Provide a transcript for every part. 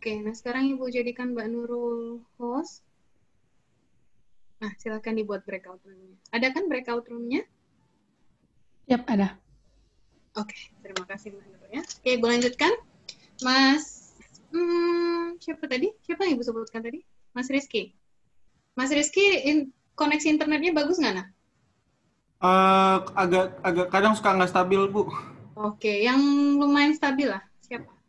Oke, nah sekarang Ibu jadikan Mbak Nurul host. Nah, silakan dibuat breakout room-nya. Ada kan breakout room-nya? Yap, ada. Oke, terima kasih Mbak Nurul ya. Oke, Ibu lanjutkan. Mas, siapa tadi? Siapa yang Ibu sebutkan tadi? Mas Rizky. Mas Rizky, koneksi internetnya bagus nggak, nak? Agak kadang suka nggak stabil, Bu. Oke, yang lumayan stabil lah. Siapa?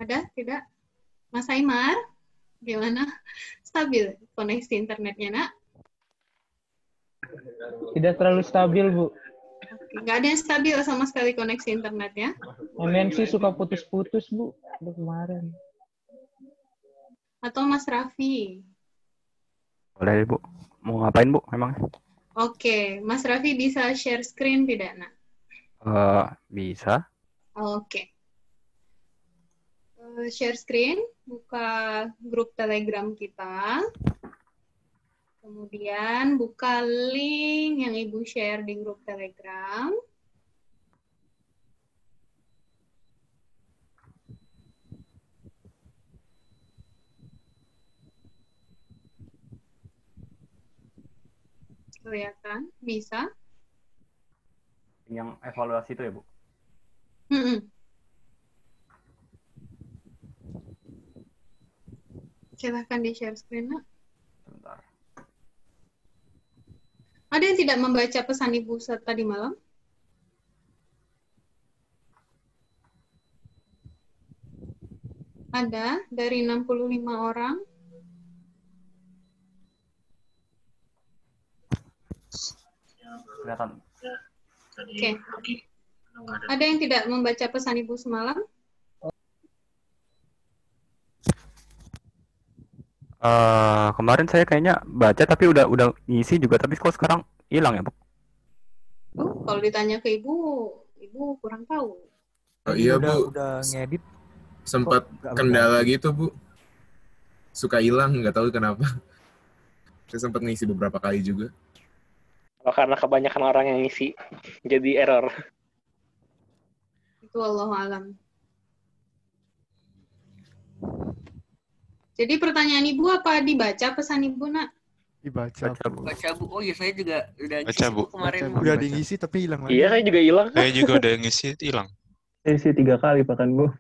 Ada? Tidak? Mas Aymar? Gimana? Stabil koneksi internetnya, nak? Tidak terlalu stabil, Bu. Oke, nggak ada yang stabil sama sekali koneksi internetnya. MNC suka putus-putus, Bu. Itu kemarin. Atau Mas Raffi? Boleh, Bu. Mau ngapain, Bu, emang? Oke, Mas Raffi bisa share screen tidak, nak? Bisa. Oke. Share screen, buka grup Telegram kita. Kemudian buka link yang Ibu share di grup Telegram. Kelihatan? Bisa? Yang evaluasi itu ya, Bu? Silahkan di-share screen, nak. Sebentar. Ada yang tidak membaca pesan Ibu tadi malam? Ada dari 65 orang. Kelihatan. Oke. Ada yang tidak membaca pesan Ibu semalam? Kemarin saya kayaknya baca tapi udah ngisi juga, tapi kok sekarang hilang ya, Bu? Oh, kalau ditanya ke Ibu, Ibu kurang tahu. Oh iya, Bu. Udah ngedit. Sempat kendala gitu, Bu. Suka hilang, nggak tahu kenapa. Saya sempat ngisi beberapa kali juga. Karena kebanyakan orang yang ngisi, jadi error. Itu Allahu alam. Jadi pertanyaan Ibu apa dibaca pesan Ibu, nak? Dibaca. Baca, Bu. Oh iya, saya juga udah Baca, ngisi Bu. kemarin. Udah diisi tapi hilang lagi. Iya, saya juga hilang. Saya juga udah ngisi hilang. Saya isi 3 kali bahkan, Bu.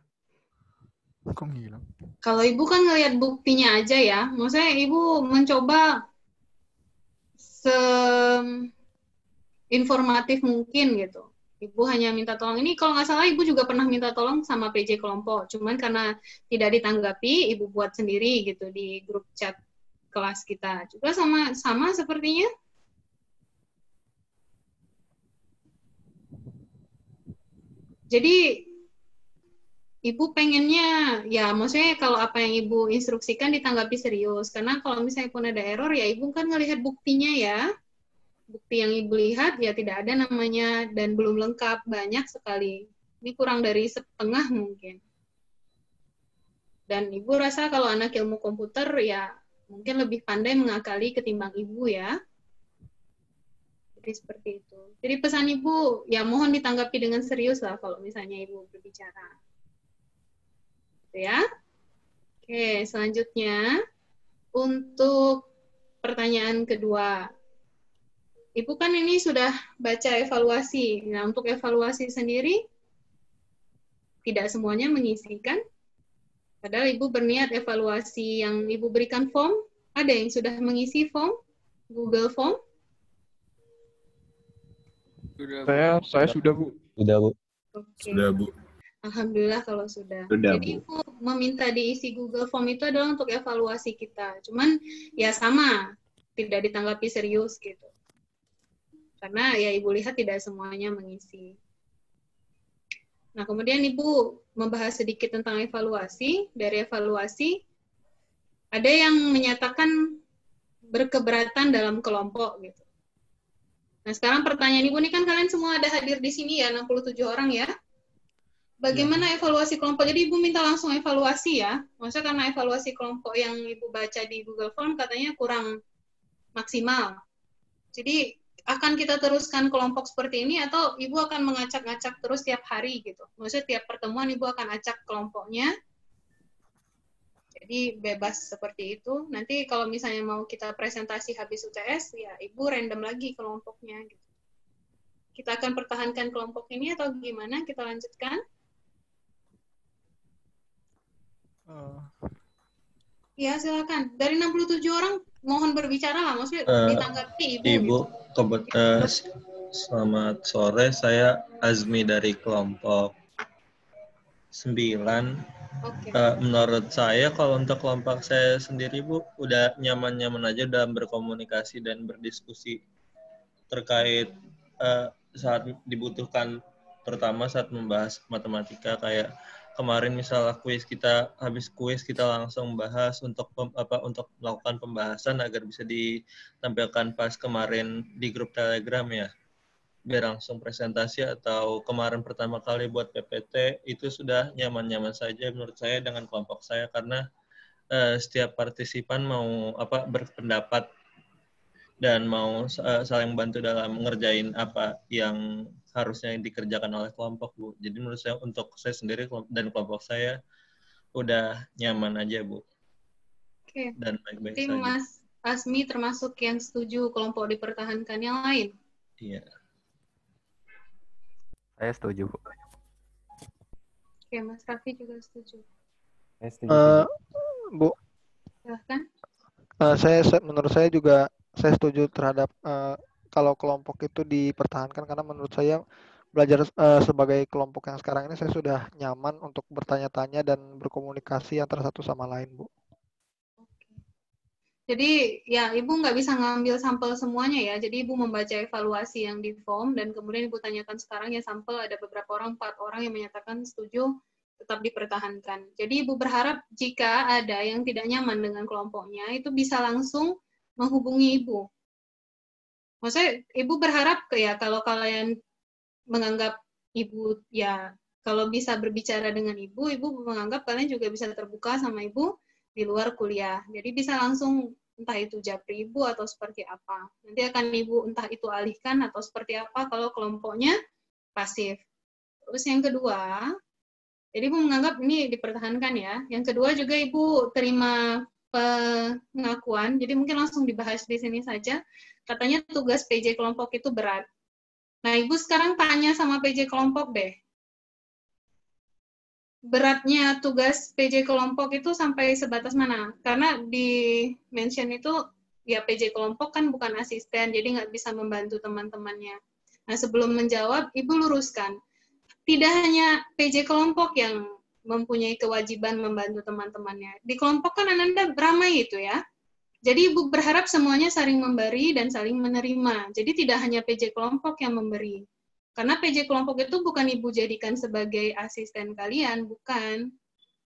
Kok ngilang? Kalau Ibu kan ngelihat buktinya aja ya. Maksudnya Ibu mencoba se-informatif mungkin gitu. Ibu hanya minta tolong. Ini kalau nggak salah Ibu juga pernah minta tolong sama PJ kelompok. Cuman karena tidak ditanggapi, Ibu buat sendiri gitu di grup chat kelas kita. Juga sama sepertinya. Jadi Ibu pengennya, ya maksudnya kalau apa yang Ibu instruksikan ditanggapi serius. Karena kalau misalnya pun ada error, ya Ibu kan ngelihat buktinya ya. Bukti yang Ibu lihat, ya tidak ada namanya dan belum lengkap, banyak sekali. Ini kurang dari setengah mungkin. Dan Ibu rasa kalau anak ilmu komputer, ya mungkin lebih pandai mengakali ketimbang Ibu ya. Jadi seperti itu. Jadi pesan Ibu, ya mohon ditanggapi dengan serius lah kalau misalnya Ibu berbicara. Ya. Oke, selanjutnya untuk pertanyaan kedua. Ibu kan ini sudah baca evaluasi. Nah, untuk evaluasi sendiri tidak semuanya mengisikan. Padahal Ibu berniat evaluasi yang Ibu berikan form. Ada yang sudah mengisi form? Google Form? Saya sudah, Bu. Sudah, Bu. Oke. Sudah, Bu. Alhamdulillah kalau sudah. Sudah, Jadi Bu. Ibu meminta diisi Google Form itu adalah untuk evaluasi kita. Cuman ya sama, tidak ditanggapi serius gitu. Karena ya Ibu lihat tidak semuanya mengisi. Nah, kemudian Ibu membahas sedikit tentang evaluasi. Dari evaluasi, ada yang menyatakan berkeberatan dalam kelompok gitu. Nah, sekarang pertanyaan Ibu, ini kan kalian semua ada hadir di sini ya, 67 orang ya. Bagaimana evaluasi kelompok? Jadi Ibu minta langsung evaluasi ya. Maksudnya karena evaluasi kelompok yang Ibu baca di Google Form katanya kurang maksimal. Jadi akan kita teruskan kelompok seperti ini atau Ibu akan mengacak-ngacak terus tiap hari gitu. Maksudnya tiap pertemuan Ibu akan acak kelompoknya. Jadi bebas seperti itu. Nanti kalau misalnya mau kita presentasi habis UTS, ya Ibu random lagi kelompoknya gitu. Kita akan pertahankan kelompok ini atau gimana? Kita lanjutkan. Ya, silakan. Dari 67 orang mohon berbicara lah, maksudnya ditanggapi Ibu. Ibu, gitu. selamat sore. Saya Azmi dari kelompok 9. Oke. Menurut saya kalau untuk kelompok saya sendiri, Bu, udah nyaman-nyaman aja dalam berkomunikasi dan berdiskusi terkait saat dibutuhkan, terutama saat membahas matematika. Kayak kemarin misalnya habis kuis kita langsung bahas untuk melakukan pembahasan agar bisa ditampilkan pas kemarin di grup Telegram ya, biar langsung presentasi. Atau kemarin pertama kali buat PPT itu sudah nyaman-nyaman saja menurut saya dengan kelompok saya, karena setiap partisipan mau berpendapat dan mau saling bantu dalam ngerjain apa yang harusnya dikerjakan oleh kelompok, Bu. Jadi menurut saya untuk saya sendiri dan kelompok saya udah nyaman aja, Bu. Oke. Dan baik-baik Jadi saja. Mas Azmi termasuk yang setuju kelompok dipertahankan, yang lain? Iya. Saya setuju, Bu. Oke, Mas Raffi juga setuju. Saya setuju. Bu, Silahkan. menurut saya juga saya setuju terhadap kalau kelompok itu dipertahankan, karena menurut saya belajar sebagai kelompok yang sekarang ini saya sudah nyaman untuk bertanya-tanya dan berkomunikasi antara satu sama lain, Bu. Jadi ya Ibu nggak bisa ngambil sampel semuanya ya. Jadi Ibu membaca evaluasi yang di form dan kemudian Ibu tanyakan sekarang ya sampel ada beberapa orang, 4 orang yang menyatakan setuju tetap dipertahankan. Jadi Ibu berharap jika ada yang tidak nyaman dengan kelompoknya itu bisa langsung menghubungi Ibu. Maksudnya Ibu berharap ya kalau kalian menganggap Ibu ya kalau bisa berbicara dengan Ibu menganggap kalian juga bisa terbuka sama Ibu di luar kuliah. Jadi bisa langsung entah itu japri Ibu atau seperti apa. Nanti akan Ibu entah itu alihkan atau seperti apa kalau kelompoknya pasif. Terus yang kedua, jadi Ibu menganggap ini dipertahankan ya. Yang kedua juga Ibu terima pengakuan, jadi mungkin langsung dibahas di sini saja. Katanya tugas PJ kelompok itu berat. Nah, Ibu sekarang tanya sama PJ kelompok deh. Beratnya tugas PJ kelompok itu sampai sebatas mana? Karena di mention itu, ya PJ kelompok kan bukan asisten, jadi nggak bisa membantu teman-temannya. Nah, sebelum menjawab, Ibu luruskan. Tidak hanya PJ kelompok yang mempunyai kewajiban membantu teman-temannya. Di kelompok kan Anda ramai itu ya. Jadi Ibu berharap semuanya saling memberi dan saling menerima. Jadi tidak hanya PJ kelompok yang memberi. Karena PJ kelompok itu bukan Ibu jadikan sebagai asisten kalian, bukan.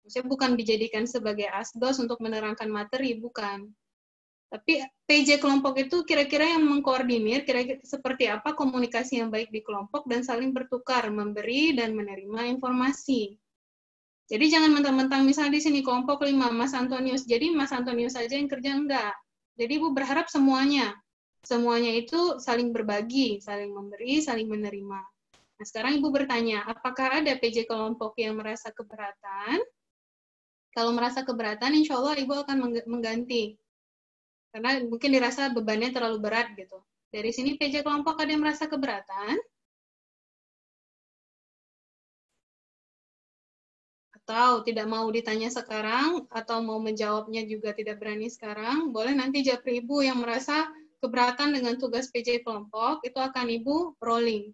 Maksudnya bukan dijadikan sebagai asdos untuk menerangkan materi, bukan. Tapi PJ kelompok itu kira-kira yang mengkoordinir, kira-kira seperti apa komunikasi yang baik di kelompok dan saling bertukar, memberi dan menerima informasi. Jadi jangan mentang-mentang misalnya di sini kelompok 5 Mas Antonius, jadi Mas Antonius saja yang kerja, enggak. Jadi Ibu berharap semuanya itu saling berbagi, saling memberi, saling menerima. Nah sekarang Ibu bertanya, apakah ada PJ kelompok yang merasa keberatan? Kalau merasa keberatan, insya Allah Ibu akan mengganti. Karena mungkin dirasa bebannya terlalu berat gitu. Dari sini PJ kelompok ada yang merasa keberatan? Atau tidak mau ditanya sekarang, atau mau menjawabnya juga tidak berani sekarang, boleh nanti japri Ibu yang merasa keberatan dengan tugas PJ kelompok, itu akan Ibu rolling.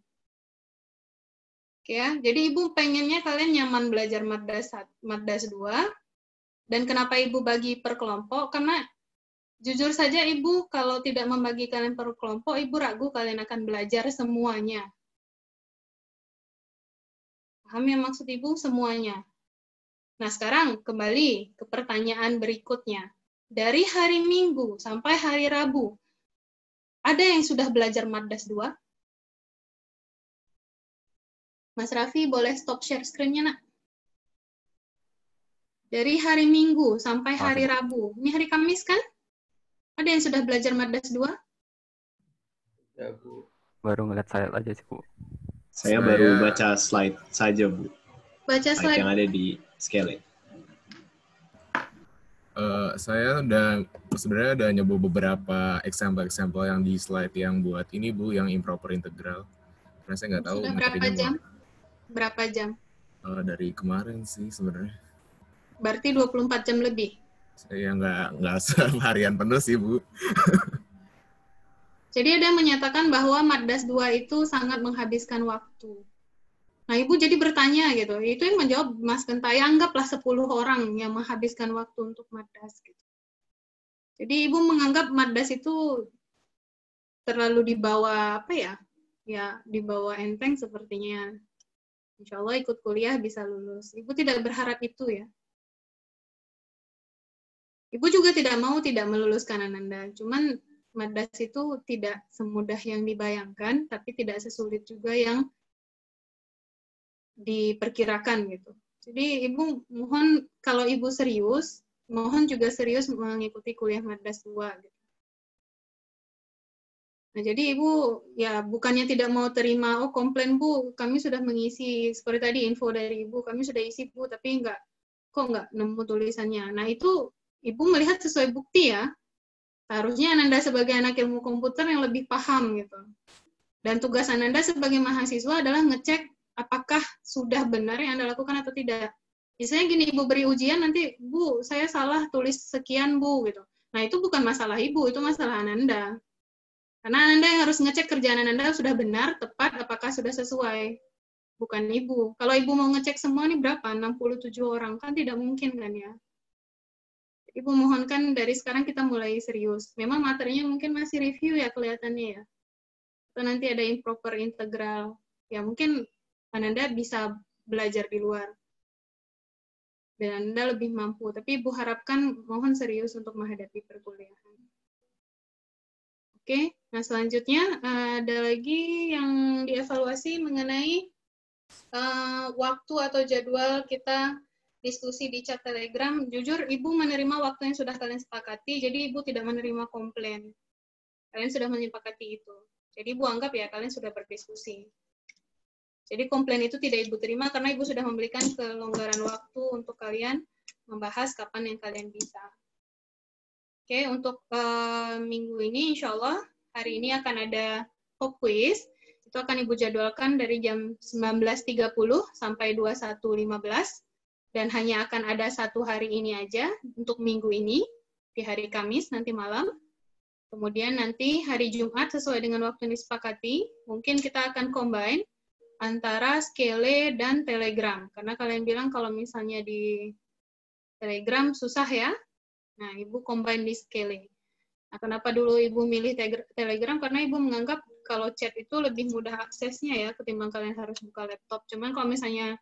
Oke ya, jadi Ibu pengennya kalian nyaman belajar Maddas 2, dan kenapa Ibu bagi per kelompok? Karena jujur saja Ibu kalau tidak membagi kalian per kelompok, Ibu ragu kalian akan belajar semuanya. Paham ya maksud Ibu? Semuanya. Nah, sekarang kembali ke pertanyaan berikutnya. Dari hari Minggu sampai hari Rabu, ada yang sudah belajar Maddas 2? Mas Raffi, boleh stop share screen-nya, nak? Dari hari Minggu sampai hari Rabu. Ini hari Kamis, kan? Ada yang sudah belajar Maddas 2? Ya, Bu. Baru ngeliat slide aja sih, Bu. Saya baru baca slide saja, Bu. Baca Slide yang slide. ada di Scale. Saya sebenarnya udah nyoba beberapa example yang di slide yang buat ini Bu, yang improper integral. Karena saya nggak tahu Sudah berapa materinya jam? Berapa jam? Dari kemarin sih sebenarnya. Berarti 24 jam lebih. Saya nggak seharian penuh sih Bu. Jadi ada yang menyatakan bahwa Maddas 2 itu sangat menghabiskan waktu. Nah, Ibu jadi bertanya gitu. Itu yang menjawab Mas Gentai, anggaplah 10 orang yang menghabiskan waktu untuk Maddas. Gitu. Jadi Ibu menganggap Maddas itu terlalu dibawa apa ya? Ya, dibawa enteng sepertinya. Insya Allah ikut kuliah bisa lulus. Ibu tidak berharap itu ya. Ibu juga tidak mau tidak meluluskan Ananda. Cuman Maddas itu tidak semudah yang dibayangkan, tapi tidak sesulit juga yang diperkirakan gitu. Jadi Ibu mohon kalau Ibu serius, mohon juga serius mengikuti kuliah Maddas 2 gitu. Nah, jadi Ibu ya bukannya tidak mau terima, oh komplain Bu, kami sudah mengisi seperti tadi info dari Ibu, kami sudah isi Bu, tapi kok nggak nemu tulisannya. Nah, itu Ibu melihat sesuai bukti ya. Harusnya Ananda sebagai anak ilmu komputer yang lebih paham gitu. Dan tugas Ananda sebagai mahasiswa adalah ngecek apakah sudah benar yang Anda lakukan atau tidak. Misalnya gini, Ibu beri ujian, nanti, Bu, saya salah tulis sekian, Bu, gitu. Nah, itu bukan masalah Ibu, itu masalah Ananda. Karena Ananda yang harus ngecek kerjaan Ananda sudah benar, tepat, apakah sudah sesuai. Bukan Ibu. Kalau Ibu mau ngecek semua, ini berapa? 67 orang. Kan tidak mungkin kan ya. Ibu mohonkan dari sekarang kita mulai serius. Memang materinya mungkin masih review ya kelihatannya ya. Atau nanti ada improper integral. Ya mungkin Ananda bisa belajar di luar. Dan Anda lebih mampu. Tapi Ibu harapkan mohon serius untuk menghadapi perkuliahan. Oke, nah selanjutnya ada lagi yang dievaluasi mengenai waktu atau jadwal kita diskusi di chat Telegram. Jujur, Ibu menerima waktu yang sudah kalian sepakati, jadi Ibu tidak menerima komplain. Kalian sudah menyepakati itu. Jadi Ibu anggap ya, kalian sudah berdiskusi. Jadi komplain itu tidak Ibu terima, karena Ibu sudah memberikan kelonggaran waktu untuk kalian membahas kapan yang kalian bisa. Oke, untuk minggu ini, insya Allah, hari ini akan ada pop quiz. Itu akan Ibu jadwalkan dari jam 19.30 sampai 21.15. Dan hanya akan ada satu hari ini aja untuk minggu ini, di hari Kamis nanti malam. Kemudian nanti hari Jumat sesuai dengan waktu yang disepakati, mungkin kita akan combine antara Scale dan Telegram. Karena kalian bilang kalau misalnya di Telegram susah ya, nah Ibu combine di Scale. Nah, kenapa dulu Ibu milih Telegram? Karena Ibu menganggap kalau chat itu lebih mudah aksesnya ya, ketimbang kalian harus buka laptop. Cuman kalau misalnya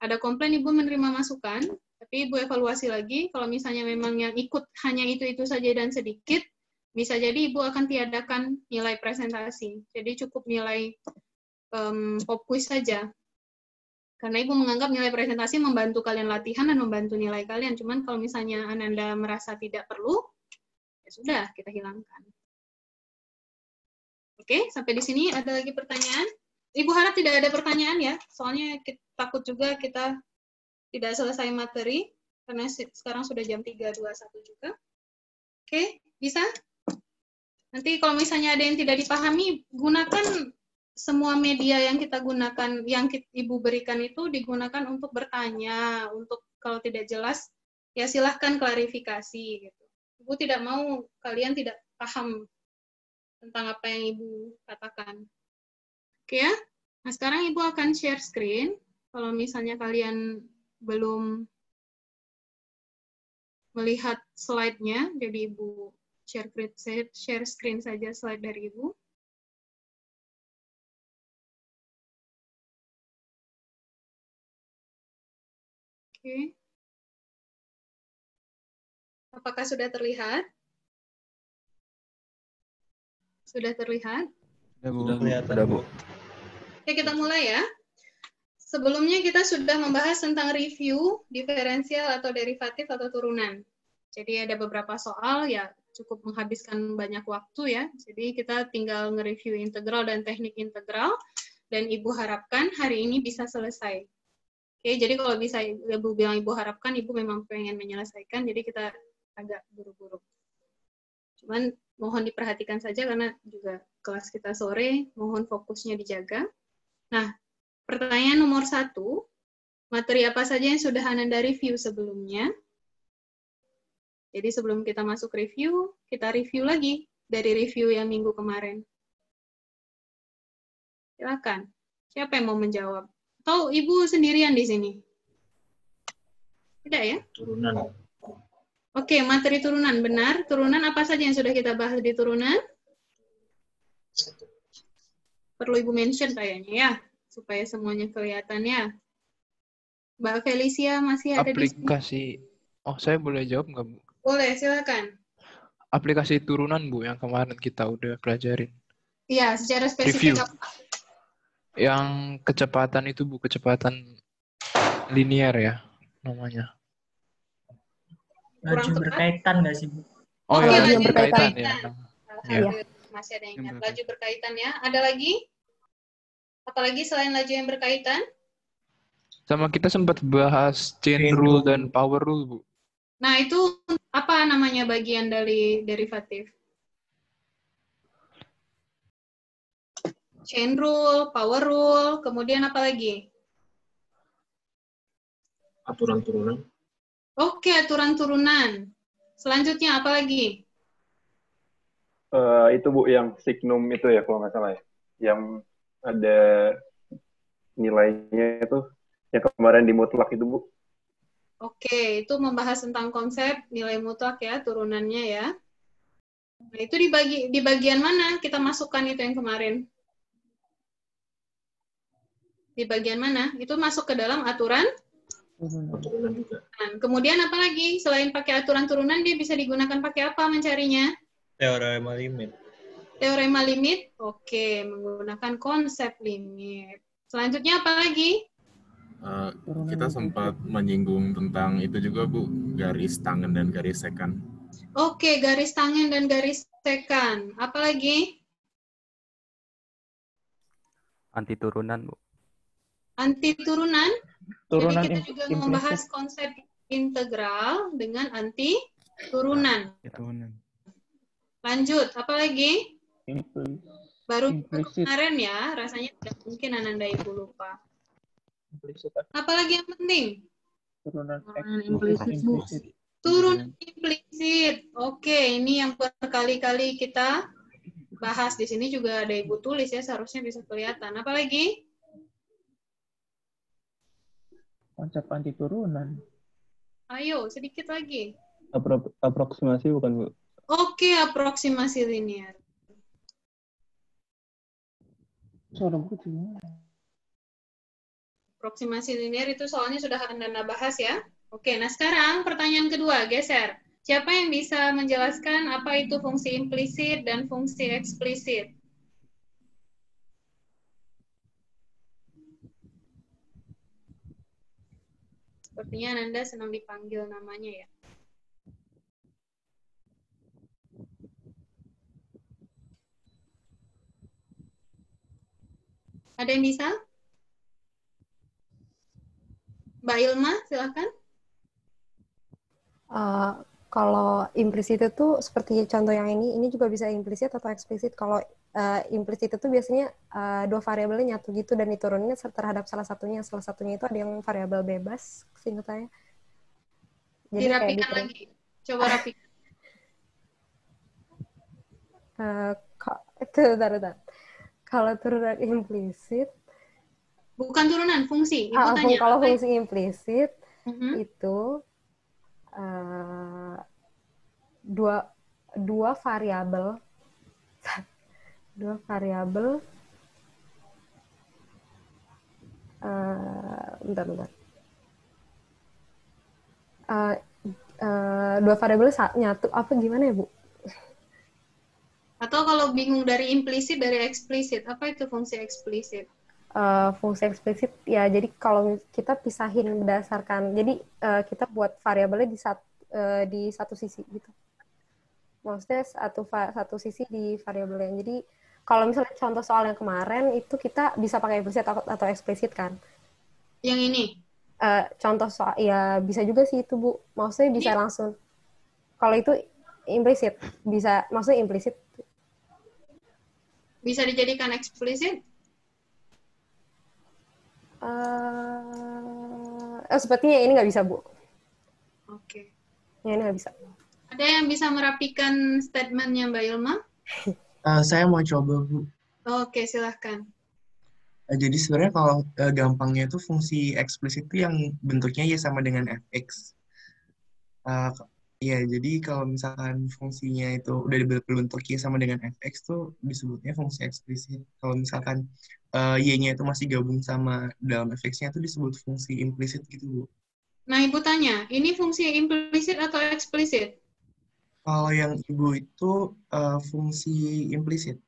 ada komplain, Ibu menerima masukan, tapi Ibu evaluasi lagi, kalau misalnya memang yang ikut hanya itu-itu saja dan sedikit, bisa jadi Ibu akan tiadakan nilai presentasi. Jadi cukup nilai pop quiz saja. Karena Ibu menganggap nilai presentasi membantu kalian latihan dan membantu nilai kalian. Cuman kalau misalnya Ananda merasa tidak perlu, ya sudah, kita hilangkan. Oke, sampai di sini ada lagi pertanyaan? Ibu harap tidak ada pertanyaan ya, soalnya takut juga kita tidak selesai materi, karena sekarang sudah jam 3.21 juga. Oke, bisa? Nanti kalau misalnya ada yang tidak dipahami, gunakan semua media yang kita gunakan, yang Ibu berikan itu digunakan untuk bertanya, untuk kalau tidak jelas, ya silahkan klarifikasi. Gitu. Ibu tidak mau kalian tidak paham tentang apa yang Ibu katakan. Oke ya, nah sekarang Ibu akan share screen. Kalau misalnya kalian belum melihat slide-nya, jadi Ibu share screen saja slide dari Ibu. Oke. Apakah sudah terlihat? Sudah terlihat? Sudah kelihatan, Bu. Oke, kita mulai ya. Sebelumnya kita sudah membahas tentang review diferensial atau derivatif atau turunan. Jadi ada beberapa soal, ya cukup menghabiskan banyak waktu ya. Jadi kita tinggal nge-review integral dan teknik integral, dan Ibu harapkan hari ini bisa selesai. Oke, jadi kalau bisa Ibu bilang Ibu harapkan, Ibu memang pengen menyelesaikan, jadi kita agak buru-buru. Cuman mohon diperhatikan saja karena juga kelas kita sore, mohon fokusnya dijaga. Nah, pertanyaan nomor 1, materi apa saja yang sudah Ananda review sebelumnya? Jadi sebelum kita masuk review, kita review lagi dari review yang minggu kemarin. Silakan. Siapa yang mau menjawab? Atau Ibu sendirian di sini? Tidak ya? Turunan. Oke, materi turunan. Benar. Turunan apa saja yang sudah kita bahas di turunan? Perlu Ibu mention kayaknya ya, supaya semuanya kelihatan ya. Mbak Felicia masih ada di sini? Aplikasi. Oh, saya boleh jawab nggak, Bu? Boleh, silakan. Aplikasi turunan, Bu, yang kemarin kita udah pelajarin. Iya, secara spesifik Review. apa? Yang kecepatan itu, Bu, kecepatan linear ya namanya. Laju berkaitan nggak sih, Bu? Oh, Oke, ya, laju yang berkaitan berkaitan. ya. Alhamdulillah, masih ada yang ingat. Laju berkaitan ya. Ada lagi? Apalagi selain laju yang berkaitan? Sama kita sempat bahas chain rule dan power rule, Bu. Nah, itu apa namanya bagian dari derivatif? Chain rule, power rule, kemudian apa lagi? Aturan turunan. Oke, aturan turunan. Selanjutnya apa lagi? Itu Bu, yang signum itu ya kalau nggak salah ya. Yang ada nilainya itu yang kemarin di mutlak itu, Bu. Oke, itu membahas tentang konsep nilai mutlak ya, turunannya ya. Nah, itu di bagian mana kita masukkan itu yang kemarin? Di bagian mana? Itu masuk ke dalam aturan? Turunan juga. Nah, kemudian apa lagi? Selain pakai aturan turunan, dia bisa digunakan pakai apa mencarinya? Teorema limit. Teorema limit? Oke, menggunakan konsep limit. Selanjutnya apa lagi? Kita sempat menyinggung tentang itu juga, Bu, garis tangan dan garis sekan. Oke, garis tangan dan garis sekan. Apa lagi? Anti turunan, Bu. Anti turunan. Turunan Jadi kita juga membahas konsep integral dengan anti turunan. Lanjut, apa lagi? Baru kemarin ya, rasanya tidak mungkin Ananda Ibu lupa. Apalagi yang penting? Turunan implisit. Turunan implisit. Oke, ini yang berkali-kali kita bahas. Di sini juga ada Ibu tulis ya, seharusnya bisa kelihatan. Apalagi? Konsep anti turunan. Ayo, sedikit lagi. Aproksimasi bukan, Bu? Oke, aproksimasi linear. Suara buku gimana? Aproksimasi linear itu soalnya sudah Anda bahas ya. Oke, nah sekarang pertanyaan kedua, geser. Siapa yang bisa menjelaskan apa itu fungsi implisit dan fungsi eksplisit? Sepertinya Anda senang dipanggil namanya ya. Ada yang bisa? Mbak Ilma, silakan. Kalau implisit itu seperti contoh yang ini juga bisa implisit atau eksplisit. Kalau implisit itu biasanya dua variabelnya nyatu gitu dan dituruninnya terhadap salah satunya. Salah satunya itu ada yang variabel bebas, seingat saya. Jadi dirapikan lagi. Coba rapikan. Bentar. Kalau turunan implisit, bukan turunan, fungsi. Ibu tanya. Kalau fungsi implisit itu dua variabel, bentar. Dua variabel nyatu apa gimana ya, Bu? Atau kalau bingung dari implisit, dari eksplisit, apa itu fungsi eksplisit? Fungsi eksplisit ya, jadi kalau kita pisahin berdasarkan, jadi kita buat variabelnya di satu sisi gitu. Maksudnya satu sisi di variabelnya. Jadi kalau misalnya contoh soal yang kemarin itu kita bisa pakai implisit atau eksplisit kan? Yang ini? Contoh soal ya bisa juga sih itu Bu. Maksudnya bisa langsung. Kalau itu implisit bisa, maksudnya implisit bisa dijadikan eksplisit? Sepertinya ini nggak bisa Bu. Oke. Ya, ini nggak bisa. Ada yang bisa merapikan statementnya Mbak Ilma? Saya mau coba Bu. Oke, silahkan. Jadi sebenarnya kalau gampangnya itu fungsi eksplisit itu yang bentuknya y sama dengan fx. Ya, jadi kalau misalkan fungsinya itu udah berbentuk y sama dengan fx tuh disebutnya fungsi eksplisit. Kalau misalkan y-nya itu masih gabung sama dalam fx-nya itu disebut fungsi implisit gitu, Bu. Nah, Ibu tanya, ini fungsi implisit atau eksplisit? Kalau yang Ibu itu fungsi implisit.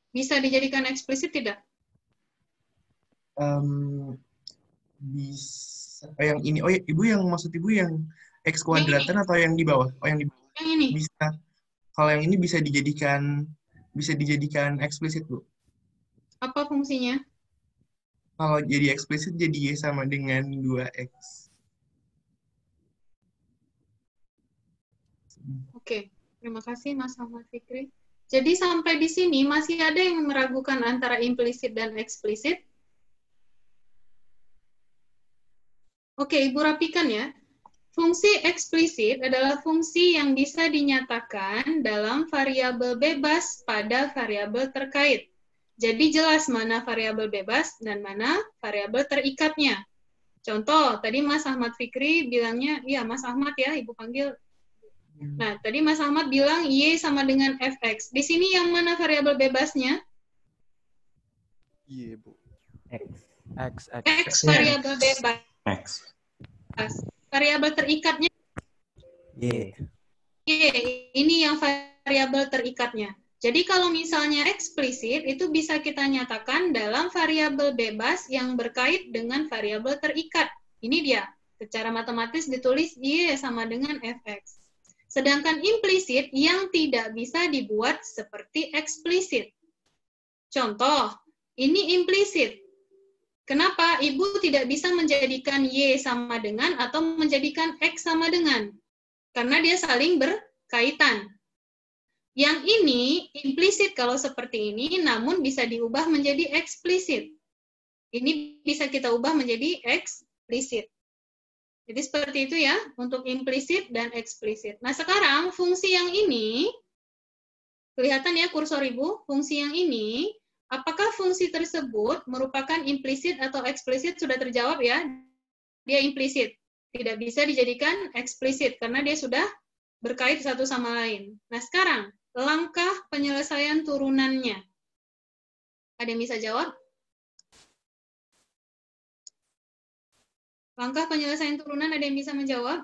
Bisa dijadikan eksplisit tidak? Bisa. Yang ini, oh ya, Ibu yang maksud Ibu yang x kuadratan atau yang di bawah? Oh, yang di bawah. Yang ini. Bisa. Kalau yang ini bisa dijadikan eksplisit, Bu. Apa fungsinya? Kalau jadi eksplisit jadi y sama dengan 2x. Oke, terima kasih Mas Ahmad Fikri. Jadi sampai di sini masih ada yang meragukan antara implisit dan eksplisit? Oke, Ibu rapikan ya. Fungsi eksplisit adalah fungsi yang bisa dinyatakan dalam variabel bebas pada variabel terkait. Jadi jelas mana variabel bebas dan mana variabel terikatnya. Contoh, tadi Mas Ahmad Fikri bilangnya, iya Mas Ahmad ya, Ibu panggil. Nah, tadi Mas Ahmad bilang Y sama dengan Fx. Di sini yang mana variabel bebasnya? Y, Bu. X variabel bebas. X. Variabel terikatnya? Y. Y, ini yang variabel terikatnya. Jadi kalau misalnya eksplisit, itu bisa kita nyatakan dalam variabel bebas yang berkait dengan variabel terikat. Ini dia. Secara matematis ditulis Y sama dengan Fx. Sedangkan implisit yang tidak bisa dibuat seperti eksplisit. Contoh, ini implisit. Kenapa Ibu tidak bisa menjadikan Y sama dengan atau menjadikan X sama dengan? Karena dia saling berkaitan. Yang ini implisit kalau seperti ini, namun bisa diubah menjadi eksplisit. Ini bisa kita ubah menjadi eksplisit. Jadi seperti itu ya, untuk implisit dan eksplisit. Nah sekarang fungsi yang ini, kelihatan ya kursor Ibu, fungsi yang ini, apakah fungsi tersebut merupakan implisit atau eksplisit? Sudah terjawab ya, dia implisit. Tidak bisa dijadikan eksplisit, karena dia sudah berkait satu sama lain. Nah sekarang, langkah penyelesaian turunannya. Ada yang bisa jawab? Langkah penyelesaian turunan, ada yang bisa menjawab?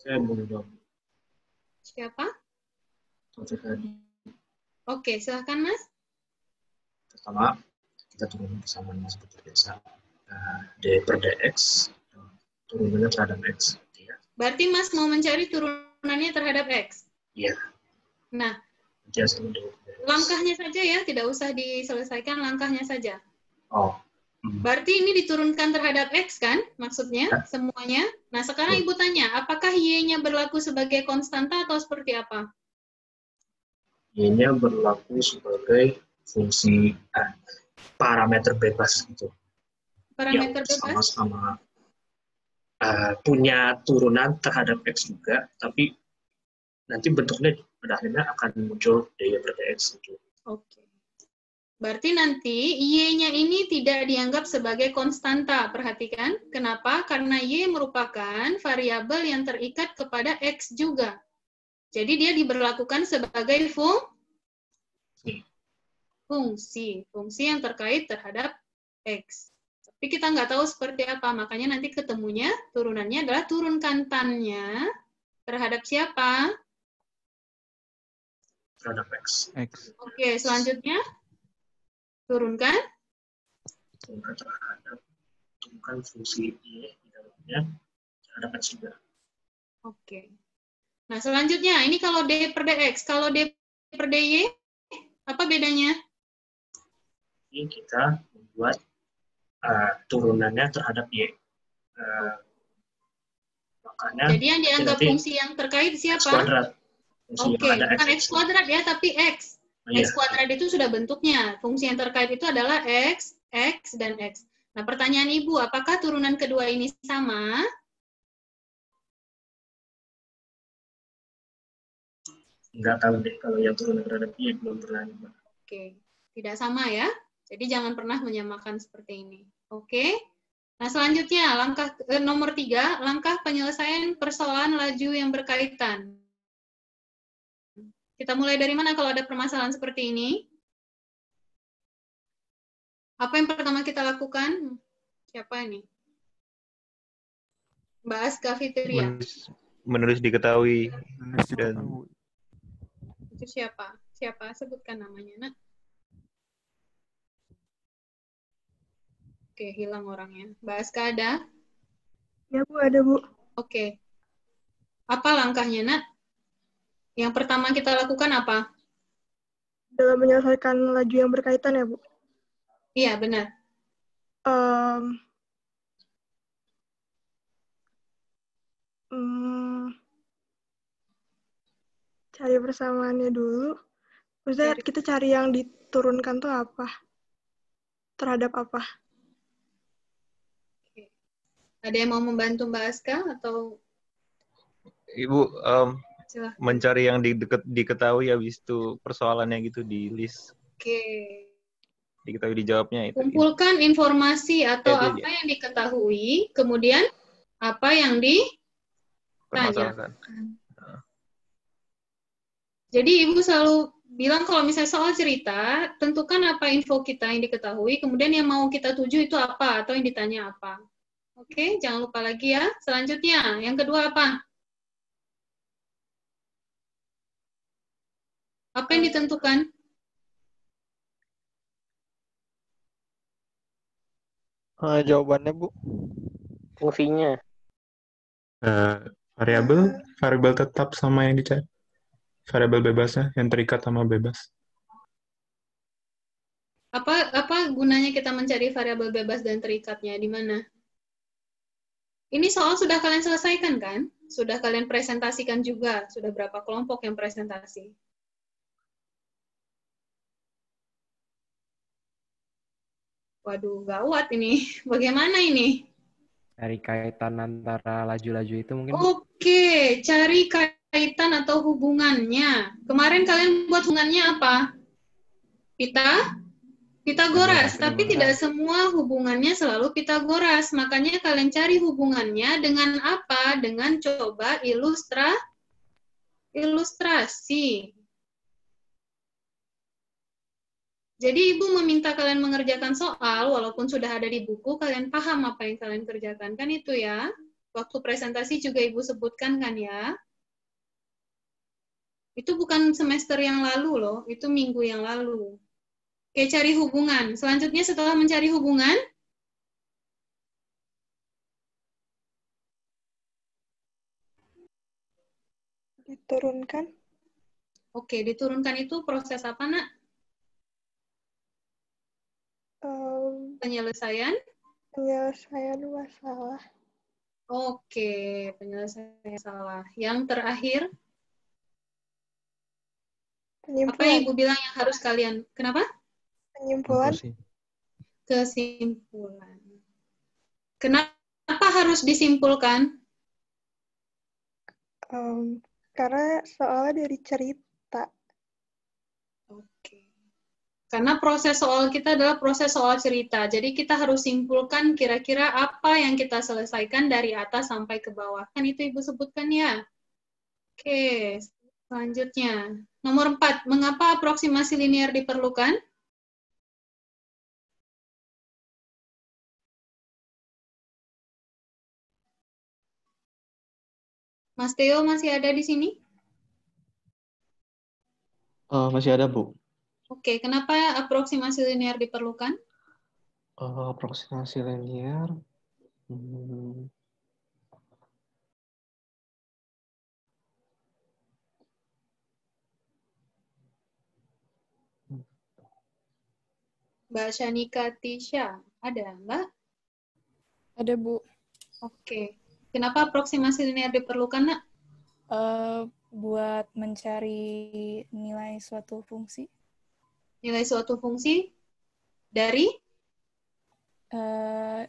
Saya boleh jawab. Siapa? Tadi. Oke, silahkan Mas. Pertama, kita turunkan kesamaannya seperti biasa. D per dx, turunannya terhadap x. Ya. Berarti Mas mau mencari turunannya terhadap x? Iya. Nah, Biasa langkahnya saja ya, tidak usah diselesaikan, langkahnya saja. Oh. Berarti ini diturunkan terhadap X kan, maksudnya, semuanya. Nah, sekarang Ibu tanya, apakah Y-nya berlaku sebagai konstanta atau seperti apa? Y-nya berlaku sebagai fungsi parameter bebas gitu. Parameter bebas? Sama-sama punya turunan terhadap X juga, tapi nanti bentuknya pada akhirnya akan muncul dy per dx gitu. Oke. Berarti nanti Y-nya ini tidak dianggap sebagai konstanta. Perhatikan, kenapa? Karena Y merupakan variabel yang terikat kepada X juga. Jadi dia diberlakukan sebagai fungsi yang terkait terhadap X. Tapi kita nggak tahu seperti apa, makanya nanti ketemunya, turunannya adalah turunkan tan-nya terhadap siapa? Terhadap X. Oke, selanjutnya turunkan terhadap menemukan fungsi Y di dalamnya terhadap X juga. Oke. Nah, selanjutnya, ini kalau D per DX. Kalau D per DY, apa bedanya? Ini kita membuat turunannya terhadap Y. Makanya Jadi yang dianggap nanti fungsi yang terkait siapa? X kuadrat. Fungsi Oke, yang ada bukan X kuadrat ya, tapi X. Iya. X kuadrat itu sudah bentuknya. Fungsi yang terkait itu adalah X, X, dan X. Nah, pertanyaan Ibu, apakah turunan kedua ini sama? Nggak tahu deh, kalau yang turunan terhadap Y belum pernah. Oke, tidak sama ya. Jadi jangan pernah menyamakan seperti ini. Oke. Nah, selanjutnya, langkah nomor 3, langkah penyelesaian persoalan laju yang berkaitan. Kita mulai dari mana kalau ada permasalahan seperti ini? Apa yang pertama kita lakukan? Siapa ini? Mbak Aska Fitria. Menulis diketahui. Dan Itu siapa? Siapa? Sebutkan namanya, Nak. Oke, hilang orangnya. Mbak Aska ada? Ya, Bu, ada, Bu. Oke. Apa langkahnya, Nak? Yang pertama kita lakukan apa? Dalam menyelesaikan laju yang berkaitan ya, Bu? Iya, benar. Cari persamaannya dulu. Maksudnya kita cari yang diturunkan tuh apa? Terhadap apa? Ada yang mau membantu Mbak Aska atau? Ibu Silahkan. mencari yang diketahui, habis itu persoalannya gitu di list. Oke. Diketahui dijawabnya itu. Kumpulkan informasi atau Itu apa yang diketahui, kemudian apa yang ditanya. Jadi Ibu selalu bilang kalau misalnya soal cerita, tentukan apa info kita yang diketahui, kemudian yang mau kita tuju itu apa, atau yang ditanya apa. Oke, jangan lupa lagi ya. Selanjutnya, yang kedua apa? Apa yang ditentukan? Jawabannya, Bu. Fungsinya. Variabel tetap sama yang dicari. Variabel bebasnya yang terikat sama bebas. Apa gunanya kita mencari variabel bebas dan terikatnya? Di mana? Ini soal sudah kalian selesaikan kan? Sudah kalian presentasikan juga. Sudah berapa kelompok yang presentasi? Waduh, gawat ini. Bagaimana ini? Cari kaitan antara laju-laju itu mungkin. Oke, cari kaitan atau hubungannya. Kemarin kalian buat hubungannya apa? Pitagoras, tapi tidak semua hubungannya selalu Pitagoras. Makanya kalian cari hubungannya dengan apa? Dengan coba ilustrasi. Jadi Ibu meminta kalian mengerjakan soal, walaupun sudah ada di buku, kalian paham apa yang kalian kerjakan. Kan itu ya? Waktu presentasi juga Ibu sebutkan kan ya? Itu bukan semester yang lalu loh, itu minggu yang lalu. Oke, cari hubungan. Selanjutnya setelah mencari hubungan, diturunkan. Oke, diturunkan itu proses apa, Nak? Penyelesaian? Penyelesaian masalah. Oke, penyelesaian masalah. Yang terakhir? Penyimpulan. Apa yang Ibu bilang yang harus kalian? Kenapa? Penyimpulan. Kesimpulan. Kenapa harus disimpulkan? Karena soalnya dari cerita. Oke. Karena proses soal kita adalah proses soal cerita. Jadi kita harus simpulkan kira-kira apa yang kita selesaikan dari atas sampai ke bawah. Kan itu Ibu sebutkan ya? Oke, selanjutnya. Nomor 4, mengapa aproksimasi linear diperlukan? Mas Theo masih ada di sini? Masih ada, Bu. Oke, kenapa aproksimasi linear diperlukan? Aproksimasi linear Hmm. Mbak Shanika Tisha, ada Mbak? Ada, Bu. Oke. Kenapa aproksimasi linear diperlukan, Nak? Buat mencari nilai suatu fungsi. Nilai suatu fungsi dari?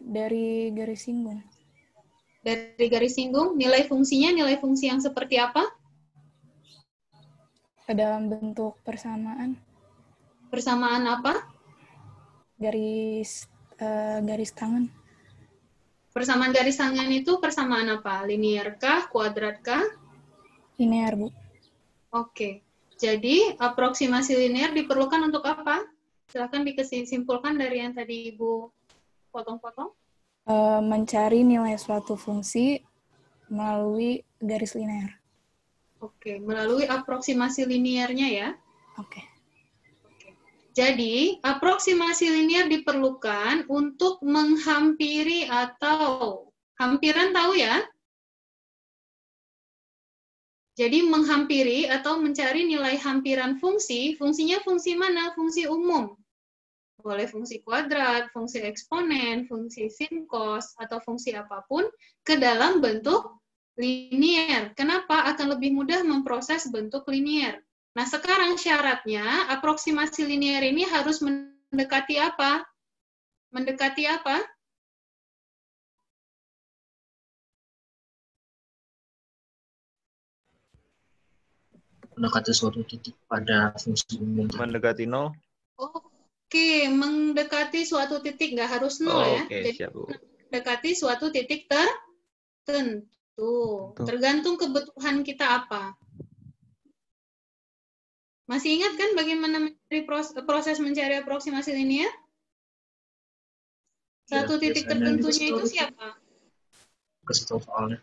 Dari garis singgung. Dari garis singgung, nilai fungsinya, nilai fungsi yang seperti apa? Dalam bentuk persamaan. Persamaan apa? Garis tangan. Persamaan garis tangan itu persamaan apa? Linear kah? Kuadrat kah? Linear, Bu. Oke. Jadi, aproksimasi linear diperlukan untuk apa? Silakan disimpulkan dari yang tadi Ibu potong-potong. Mencari nilai suatu fungsi melalui garis linear. Oke, melalui aproksimasi linearnya ya. Oke. Jadi, aproksimasi linear diperlukan untuk menghampiri atau hampiran tahu ya? Jadi, menghampiri atau mencari nilai hampiran fungsi, fungsinya fungsi mana? Fungsi umum. Boleh fungsi kuadrat, fungsi eksponen, fungsi sin, cos, atau fungsi apapun ke dalam bentuk linear. Kenapa? Akan lebih mudah memproses bentuk linear. Nah, sekarang syaratnya aproksimasi linear ini harus mendekati apa? Mendekati apa? Mendekati suatu titik pada fungsi umum. Mendekati 0? Oke, mendekati suatu titik, nggak harus 0 ya. Oke, Jadi, siap, Bu. mendekati suatu titik tertentu. Tergantung kebutuhan kita apa. Masih ingat kan bagaimana mencari proses mencari aproksimasi linear? Satu titik tertentunya itu siapa? Kasih tahu soalnya.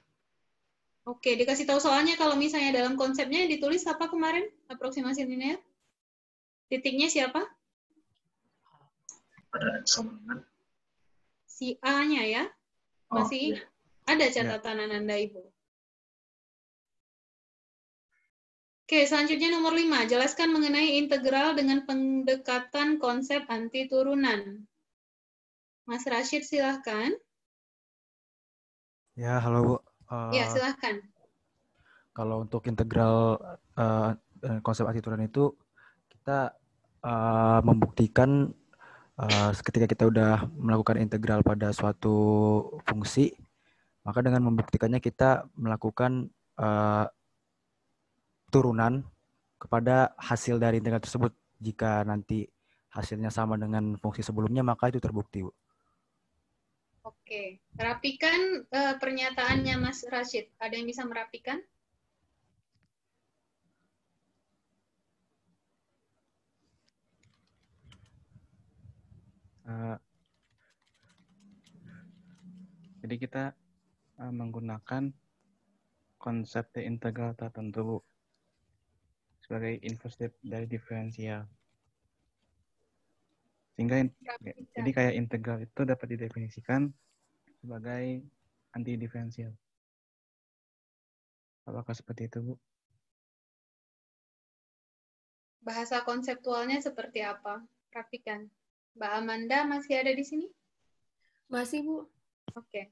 Oke, dikasih tahu soalnya kalau misalnya dalam konsepnya ditulis apa kemarin? Aproksimasi linear? Titiknya siapa? Pada sama. Si A-nya ya? Masih ingat? Ada catatan Anda, Ibu? Oke, selanjutnya nomor 5. Jelaskan mengenai integral dengan pendekatan konsep anti turunan. Mas Rashid, silahkan. Ya, halo Bu. Ya, silahkan. Kalau untuk integral konsep anti turunan itu, kita membuktikan ketika kita udah melakukan integral pada suatu fungsi, maka dengan membuktikannya kita melakukan turunan kepada hasil dari integral tersebut. Jika nanti hasilnya sama dengan fungsi sebelumnya, maka itu terbukti, Bu. Oke, rapikan pernyataannya Mas Rashid. Ada yang bisa merapikan? Jadi kita menggunakan konsep integral tertentu, Bu, sebagai inverse dari diferensial. Sehingga jadi kayak integral itu dapat didefinisikan sebagai anti diferensial. Apakah seperti itu, Bu? Bahasa konseptualnya seperti apa? Rapikan. Mbak Amanda masih ada di sini? Masih, Bu. Oke.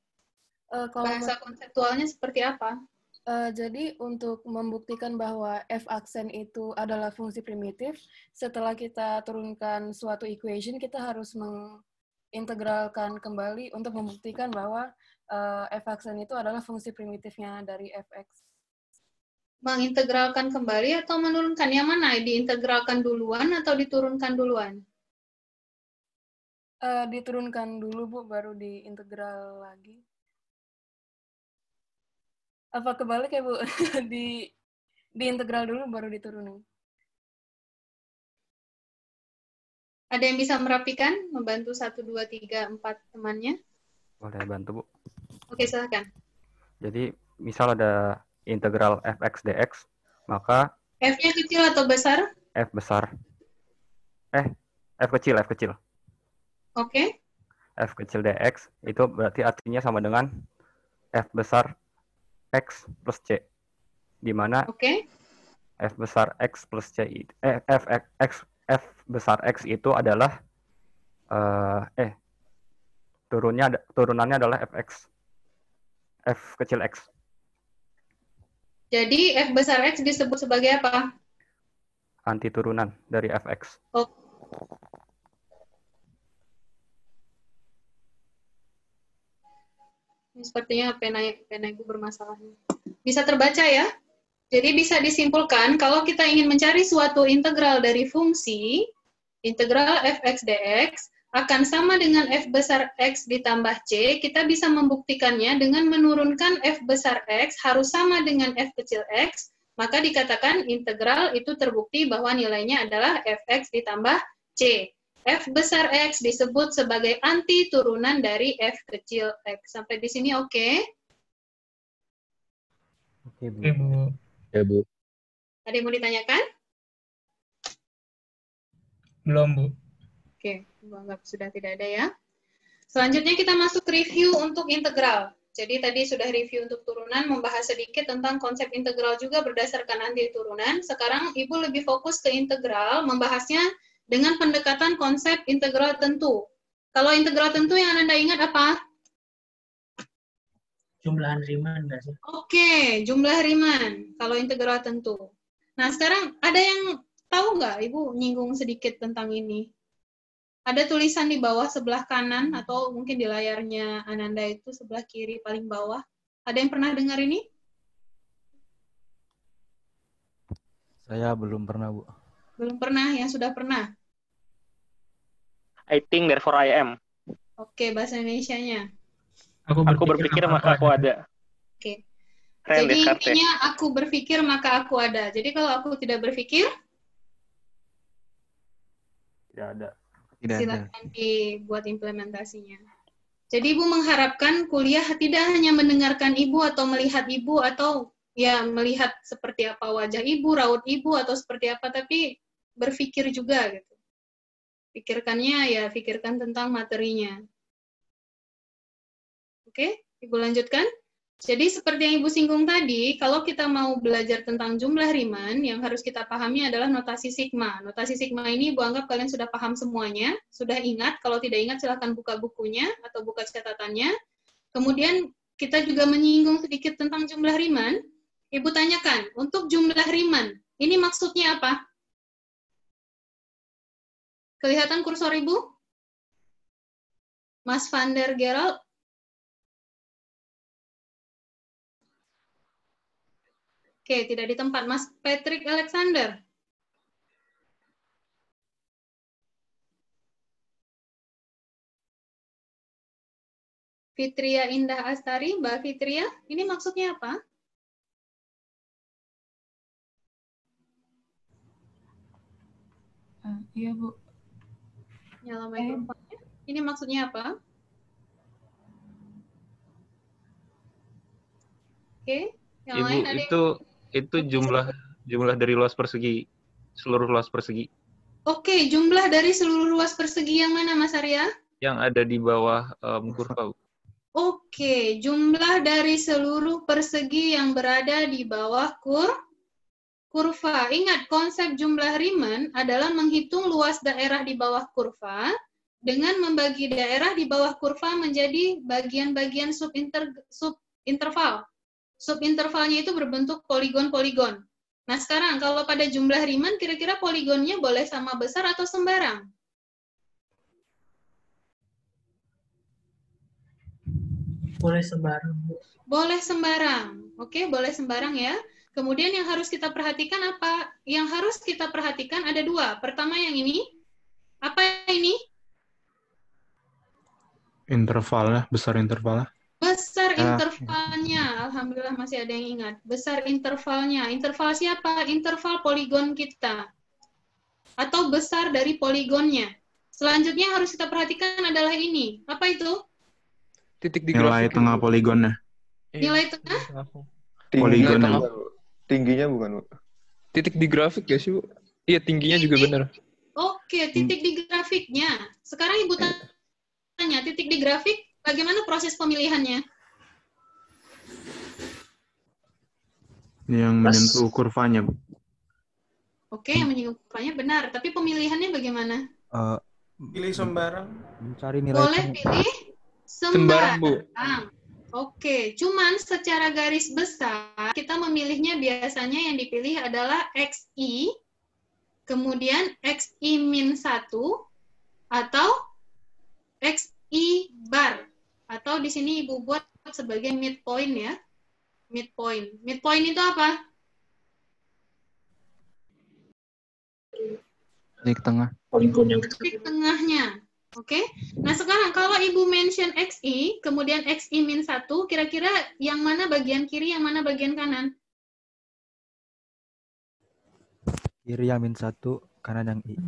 Bahasa konseptualnya seperti apa? Jadi untuk membuktikan bahwa f aksen itu adalah fungsi primitif, setelah kita turunkan suatu equation, kita harus mengintegralkan kembali untuk membuktikan bahwa f aksen itu adalah fungsi primitifnya dari fx. Mengintegralkan kembali atau menurunkan? Yang mana? Diintegralkan duluan atau diturunkan duluan? Diturunkan dulu, Bu, baru diintegral lagi. Apa kebalik ya, Bu? Diintegral dulu baru diturunin. Ada yang bisa merapikan? Membantu 1, 2, 3, 4 temannya? Boleh bantu, Bu. Oke, silakan. Jadi, misal ada integral fx dx, maka F-nya kecil atau besar? f besar. F kecil. Oke. F kecil dx itu berarti artinya sama dengan F besar X plus C. Di mana F besar X plus C F besar X itu adalah turunannya adalah Fx. F kecil X. Jadi F besar X disebut sebagai apa? Anti turunan dari Fx. Oh. Sepertinya pena ibu bermasalah. Bisa terbaca ya? Jadi bisa disimpulkan kalau kita ingin mencari suatu integral dari fungsi, integral fx dx akan sama dengan f besar x ditambah c, kita bisa membuktikannya dengan menurunkan f besar x harus sama dengan f kecil x, maka dikatakan integral itu terbukti bahwa nilainya adalah fx ditambah c. F besar X disebut sebagai anti turunan dari F kecil X. Sampai di sini oke? Oke, Bu. Oke, Bu. Ya, Bu. Ada yang mau ditanyakan? Belum, Bu. Oke, Bu anggap sudah tidak ada ya. Selanjutnya kita masuk review untuk integral. Jadi tadi sudah review untuk turunan, membahas sedikit tentang konsep integral juga berdasarkan anti turunan. Sekarang Ibu lebih fokus ke integral, membahasnya dengan pendekatan konsep integral tentu. Kalau integral tentu yang Anda ingat apa? Jumlahan Riemann nggak sih? Oke, jumlah Riemann. Kalau integral tentu. Nah, sekarang ada yang tahu nggak, Ibu nyinggung sedikit tentang ini? Ada tulisan di bawah sebelah kanan, atau mungkin di layarnya Ananda itu sebelah kiri paling bawah. Ada yang pernah dengar ini? Saya belum pernah, Bu. Belum pernah, yang sudah pernah? I think therefore I am. Oke, bahasa Indonesianya. Aku berpikir maka aku ada. Oke. Keren, Jadi Descartes. intinya aku berpikir maka aku ada. Jadi kalau aku tidak berpikir, Tidak ada. silakan dibuat implementasinya. Jadi Ibu mengharapkan kuliah tidak hanya mendengarkan Ibu atau melihat Ibu atau ya melihat seperti apa wajah Ibu, raut Ibu atau seperti apa, tapi berpikir juga gitu. Pikirkannya ya pikirkan tentang materinya. Oke, Ibu lanjutkan. Jadi seperti yang Ibu singgung tadi, kalau kita mau belajar tentang jumlah Riemann, yang harus kita pahami adalah notasi sigma. Notasi sigma ini Ibu anggap kalian sudah paham semuanya, sudah ingat. Kalau tidak ingat silahkan buka bukunya atau buka catatannya. Kemudian kita juga menyinggung sedikit tentang jumlah Riemann. Ibu tanyakan, untuk jumlah Riemann, ini maksudnya apa? Kelihatan kursor Ibu? Mas Van der Gerald? Oke, tidak di tempat. Mas Patrick Alexander? Fitria Indah Astari, Mbak Fitria, ini maksudnya apa? Iya, Bu. Nyala mikrofonnya. Ini maksudnya apa? Oke, yang Ibu, lain ada itu jumlah dari luas persegi, seluruh luas persegi Oke, jumlah dari seluruh luas persegi yang mana, Mas Arya? yang ada di bawah kurva, Bu. Oke, jumlah dari seluruh persegi yang berada di bawah kurva. Ingat, konsep jumlah Riemann adalah menghitung luas daerah di bawah kurva dengan membagi daerah di bawah kurva menjadi bagian-bagian subinterval. Subintervalnya itu berbentuk poligon-poligon. Nah, sekarang kalau pada jumlah Riemann, kira-kira poligonnya boleh sama besar atau sembarang? Boleh sembarang, Bu. Boleh sembarang. Oke, boleh sembarang ya. Kemudian yang harus kita perhatikan apa? Yang harus kita perhatikan ada dua. Pertama yang ini. Apa ini? Intervalnya, besar intervalnya. Besar intervalnya. Alhamdulillah masih ada yang ingat. Besar intervalnya. Interval siapa? Interval poligon kita. Atau besar dari poligonnya. Selanjutnya yang harus kita perhatikan adalah ini. Apa itu? Titik di Nilai grafik. tengah poligonnya. Nilai tengah? Poligonnya. Tingginya bukan, Bu? Titik di grafik ya sih, Bu? Iya, tingginya juga benar. Oke, titik di grafiknya. Sekarang Ibu tanya sekarangnya, titik di grafik, bagaimana proses pemilihannya? Yang menyentuh kurvanya, Bu. Oke, yang menyentuh kurvanya benar, tapi pemilihannya bagaimana? Pilih sembarang. Mencari nilai Boleh pilih sembarang, Bu. Oke, cuman secara garis besar kita memilihnya biasanya yang dipilih adalah XI, kemudian XI min 1, atau XI bar, atau di sini Ibu buat sebagai midpoint ya. Midpoint. Midpoint itu apa? Titik tengah. Titik tengahnya. Oke. Nah, sekarang kalau Ibu mention XI, kemudian XI min 1, kira-kira yang mana bagian kiri, yang mana bagian kanan? Kiri yang min 1, kanan yang I.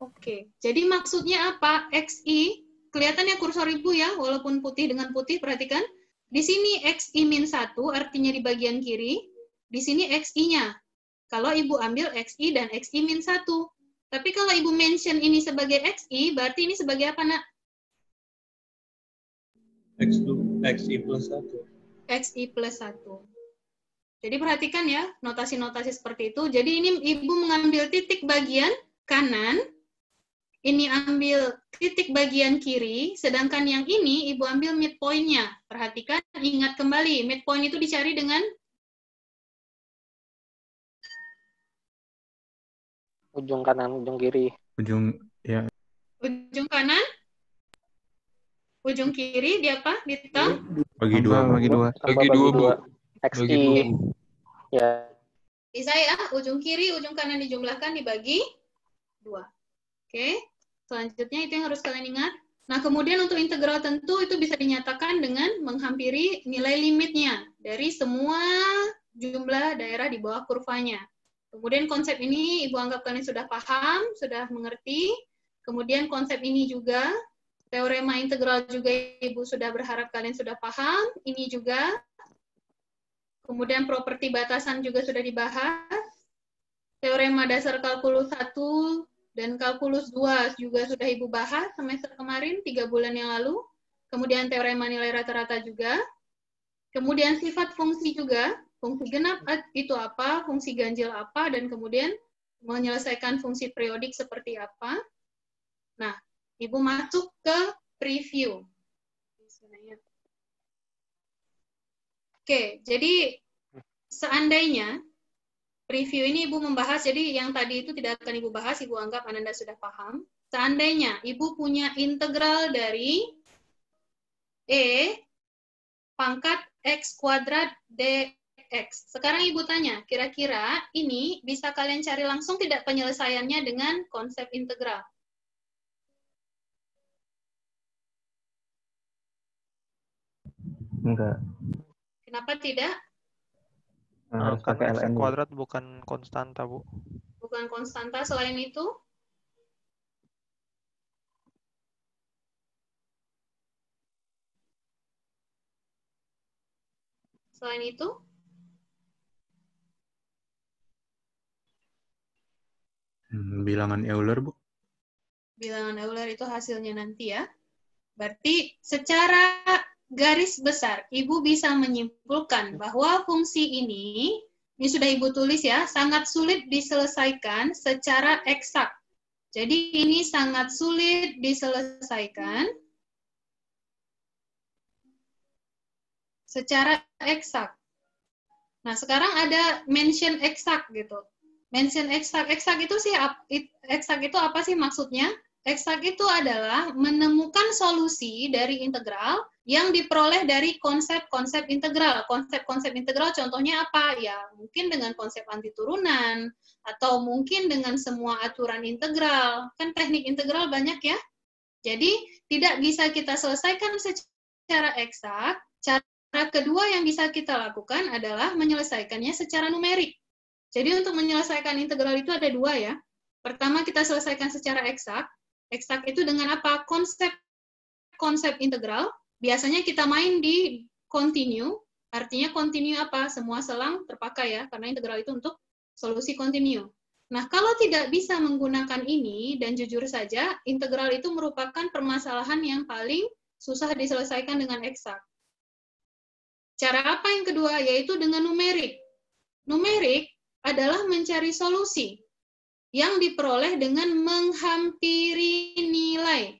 Oke. Jadi maksudnya apa? XI, kelihatan ya kursor Ibu ya, walaupun putih dengan putih, perhatikan. Di sini XI min 1, artinya di bagian kiri. Di sini XI-nya. Kalau Ibu ambil XI dan XI min 1. Tapi kalau Ibu mention ini sebagai XI, berarti ini sebagai apa, Nak? XI plus 1. XI plus 1. Jadi perhatikan ya, notasi-notasi seperti itu. Jadi ini Ibu mengambil titik bagian kanan, ini ambil titik bagian kiri, sedangkan yang ini Ibu ambil midpoint-nya. Perhatikan, ingat kembali, midpoint itu dicari dengan ujung kanan, ujung kiri. Ujung, ya. ujung kanan, ujung kiri, di apa? Bagi dua. Bagi dua. Bagi dua, Bu. XI. Ya. Bisa ya, ujung kiri, ujung kanan dijumlahkan dibagi 2. Oke, selanjutnya itu yang harus kalian ingat. Nah, kemudian untuk integral tentu itu bisa dinyatakan dengan menghampiri nilai limitnya dari semua jumlah daerah di bawah kurvanya. Kemudian konsep ini Ibu anggap kalian sudah paham, sudah mengerti. Kemudian konsep ini juga, teorema integral juga Ibu sudah berharap kalian sudah paham. Ini juga. Kemudian properti batasan juga sudah dibahas. Teorema dasar kalkulus 1 dan kalkulus 2 juga sudah Ibu bahas semester kemarin, 3 bulan yang lalu. Kemudian teorema nilai rata-rata juga. Kemudian sifat fungsi juga. Fungsi genap itu apa, fungsi ganjil apa, dan kemudian menyelesaikan fungsi periodik seperti apa. Nah, Ibu masuk ke preview. Oke, jadi seandainya preview ini Ibu membahas, jadi yang tadi itu tidak akan Ibu bahas, Ibu anggap Ananda sudah paham. Seandainya Ibu punya integral dari E pangkat X kuadrat dx. Sekarang Ibu tanya, kira-kira ini bisa kalian cari langsung tidak penyelesaiannya dengan konsep integral? Enggak. Kenapa tidak? Harus pakai Karena X LN. kuadrat bukan konstanta, Bu. Bukan konstanta, selain itu? Selain itu? Bilangan Euler, Bu. Bilangan Euler itu hasilnya nanti ya. Berarti secara garis besar, Ibu bisa menyimpulkan bahwa fungsi ini sudah Ibu tulis ya, sangat sulit diselesaikan secara eksak. Jadi ini sangat sulit diselesaikan secara eksak. Nah, sekarang ada mention eksak gitu. Mention eksak. Eksak itu apa sih maksudnya? Eksak itu adalah menemukan solusi dari integral yang diperoleh dari konsep-konsep integral. Konsep-konsep integral contohnya apa? Ya, mungkin dengan konsep antiturunan, atau mungkin dengan semua aturan integral. Kan teknik integral banyak ya. Jadi, tidak bisa kita selesaikan secara eksak. Cara kedua yang bisa kita lakukan adalah menyelesaikannya secara numerik. Jadi untuk menyelesaikan integral itu ada dua ya. Pertama kita selesaikan secara eksak. Eksak itu dengan apa? Konsep integral. Biasanya kita main di continue. Artinya continue apa? Semua selang terpakai ya. Karena integral itu untuk solusi continue. Nah, kalau tidak bisa menggunakan ini, dan jujur saja, integral itu merupakan permasalahan yang paling susah diselesaikan dengan eksak. Cara apa yang kedua? Yaitu dengan numerik. Numerik adalah mencari solusi yang diperoleh dengan menghampiri nilai.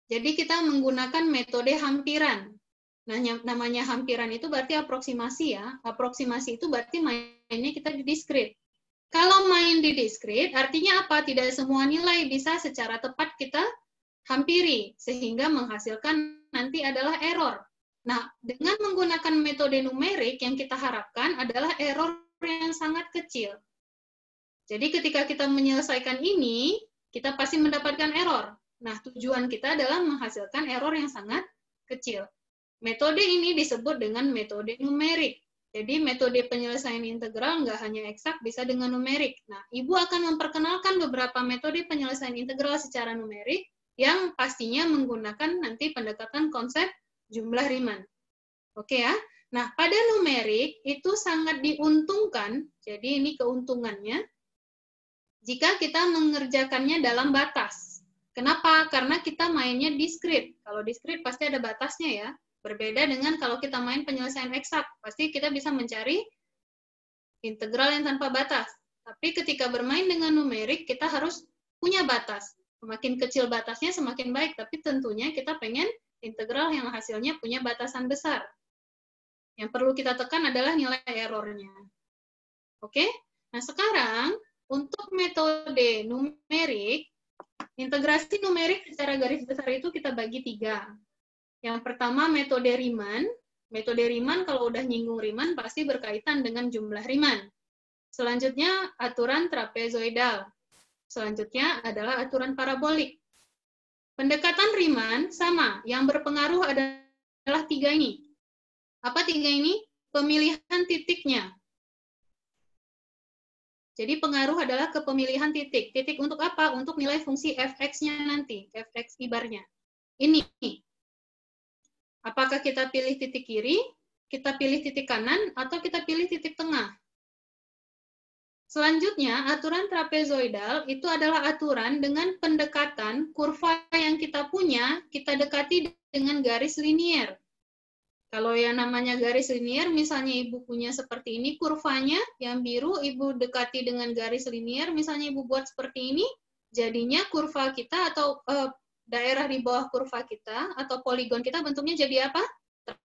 Jadi kita menggunakan metode hampiran. Nah, namanya hampiran itu berarti aproksimasi ya. Aproksimasi itu berarti mainnya kita di diskrit. Kalau main di diskrit, artinya apa? Tidak semua nilai bisa secara tepat kita hampiri, sehingga menghasilkan nanti adalah error. Nah, dengan menggunakan metode numerik, yang kita harapkan adalah error yang sangat kecil. Jadi ketika kita menyelesaikan ini, kita pasti mendapatkan error. Nah, tujuan kita adalah menghasilkan error yang sangat kecil. Metode ini disebut dengan metode numerik. Jadi metode penyelesaian integral nggak hanya eksak, bisa dengan numerik. Nah, Ibu akan memperkenalkan beberapa metode penyelesaian integral secara numerik yang pastinya menggunakan nanti pendekatan konsep jumlah Riemann. Oke ya? Nah, pada numerik itu sangat diuntungkan, jadi ini keuntungannya, jika kita mengerjakannya dalam batas. Kenapa? Karena kita mainnya diskrit. Kalau diskrit pasti ada batasnya ya. Berbeda dengan kalau kita main penyelesaian eksak, pasti kita bisa mencari integral yang tanpa batas. Tapi ketika bermain dengan numerik, kita harus punya batas. Semakin kecil batasnya, semakin baik. Tapi tentunya kita pengen integral yang hasilnya punya batasan besar. Yang perlu kita tekan adalah nilai errornya. Oke? Nah, sekarang untuk metode numerik, integrasi numerik secara garis besar itu kita bagi 3. Yang pertama metode Riemann. Metode Riemann kalau udah nyinggung Riemann pasti berkaitan dengan jumlah Riemann. Selanjutnya aturan trapezoidal. Selanjutnya adalah aturan parabolik. Pendekatan Riemann sama, yang berpengaruh adalah 3 ini. Apa 3 ini? Pemilihan titiknya. Jadi pengaruh adalah kepemilihan titik. Titik untuk apa? Untuk nilai fungsi fx-nya nanti, fx ibarnya. Ini. Apakah kita pilih titik kiri, kita pilih titik kanan, atau kita pilih titik tengah? Selanjutnya, aturan trapezoidal itu adalah aturan dengan pendekatan kurva yang kita punya, kita dekati dengan garis linier. Kalau yang namanya garis linier, misalnya Ibu punya seperti ini kurvanya, yang biru Ibu dekati dengan garis linier, misalnya Ibu buat seperti ini, jadinya kurva kita atau daerah di bawah kurva kita atau poligon kita bentuknya jadi apa?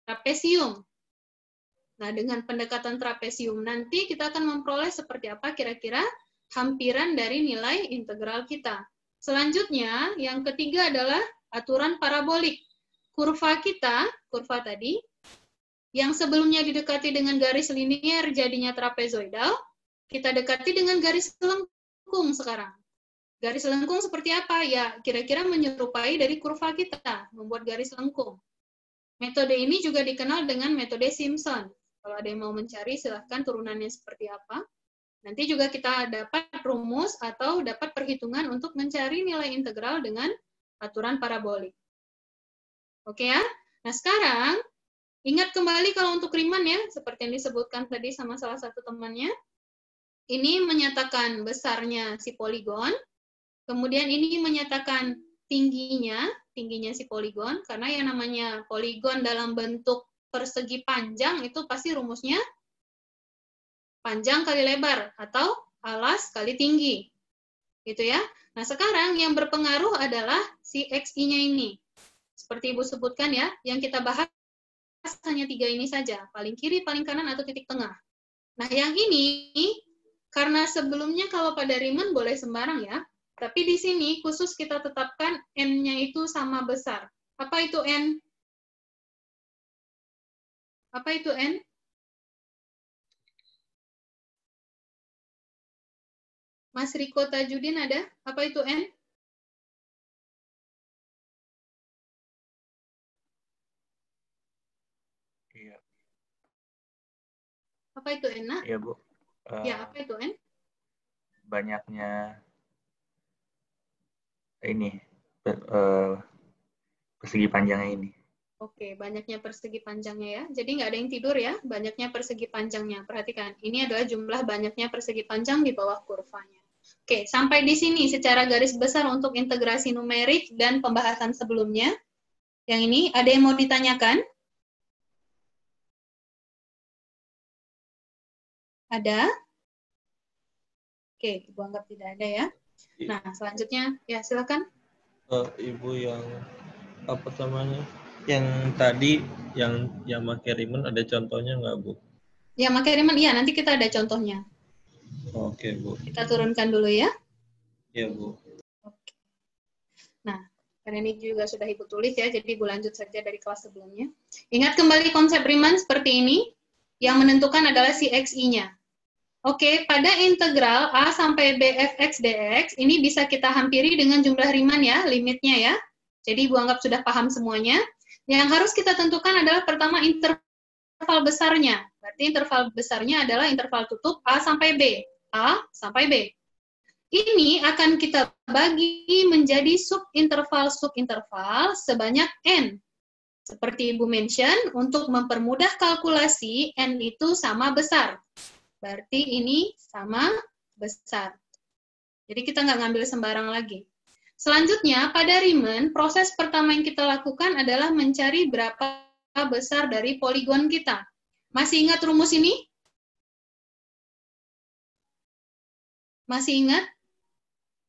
Trapesium. Nah, dengan pendekatan trapesium nanti kita akan memperoleh seperti apa kira-kira hampiran dari nilai integral kita. Selanjutnya, yang ketiga adalah aturan parabolik. Kurva kita, kurva tadi, yang sebelumnya didekati dengan garis linier jadinya trapezoidal, kita dekati dengan garis lengkung sekarang. Garis lengkung seperti apa? Ya, kira-kira menyerupai dari kurva kita, membuat garis lengkung. Metode ini juga dikenal dengan metode Simpson. Kalau ada yang mau mencari, silahkan turunannya seperti apa. Nanti juga kita dapat rumus atau dapat perhitungan untuk mencari nilai integral dengan aturan parabolik. Oke ya? Nah, sekarang, ingat kembali kalau untuk Riemann ya, seperti yang disebutkan tadi sama salah satu temannya, ini menyatakan besarnya si poligon, kemudian ini menyatakan tingginya si poligon, karena yang namanya poligon dalam bentuk persegi panjang itu pasti rumusnya panjang kali lebar, atau alas kali tinggi. Gitu ya. Nah, sekarang yang berpengaruh adalah si XI-nya ini. Seperti Ibu sebutkan ya, yang kita bahas hanya 3 ini saja, paling kiri, paling kanan, atau titik tengah. Nah, yang ini, karena sebelumnya kalau pada Riemann boleh sembarang ya, tapi di sini khusus kita tetapkan N-nya itu sama besar. Apa itu N? Apa itu N? Mas Riko Tajudin ada? Apa itu N? Iya. Apa itu N, nak? Iya, Bu. Ya, apa itu N? Banyaknya ini persegi panjangnya ini. Oke, banyaknya persegi panjangnya ya. Jadi nggak ada yang tidur ya, banyaknya persegi panjangnya. Perhatikan, ini adalah jumlah banyaknya persegi panjang di bawah kurvanya. Oke, sampai di sini secara garis besar untuk integrasi numerik dan pembahasan sebelumnya. Yang ini, ada yang mau ditanyakan? Ada? Oke, Ibu anggap tidak ada ya. Nah, selanjutnya, ya silakan. Ibu yang apa namanya? Yang tadi yang pakai Riemann ada contohnya nggak, Bu? Ya, pakai Riemann, iya, nanti kita ada contohnya. Oke, Bu. Kita turunkan dulu ya. Iya, Bu. Oke. Nah, karena ini juga sudah Ibu tulis ya, jadi Ibu lanjut saja dari kelas sebelumnya. Ingat kembali konsep Riemann seperti ini, yang menentukan adalah si xi-nya. Oke, pada integral A sampai B fx dx, ini bisa kita hampiri dengan jumlah Riemann ya, limitnya ya. Jadi Ibu anggap sudah paham semuanya. Yang harus kita tentukan adalah pertama interval besarnya. Berarti interval besarnya adalah interval tutup A sampai B. A sampai B. Ini akan kita bagi menjadi subinterval-subinterval sebanyak N. Seperti Ibu mention, untuk mempermudah kalkulasi, N itu sama besar. Berarti ini sama besar. Jadi kita nggak ngambil sembarang lagi. Selanjutnya, pada Riemann, proses pertama yang kita lakukan adalah mencari berapa besar dari poligon kita. Masih ingat rumus ini? Masih ingat?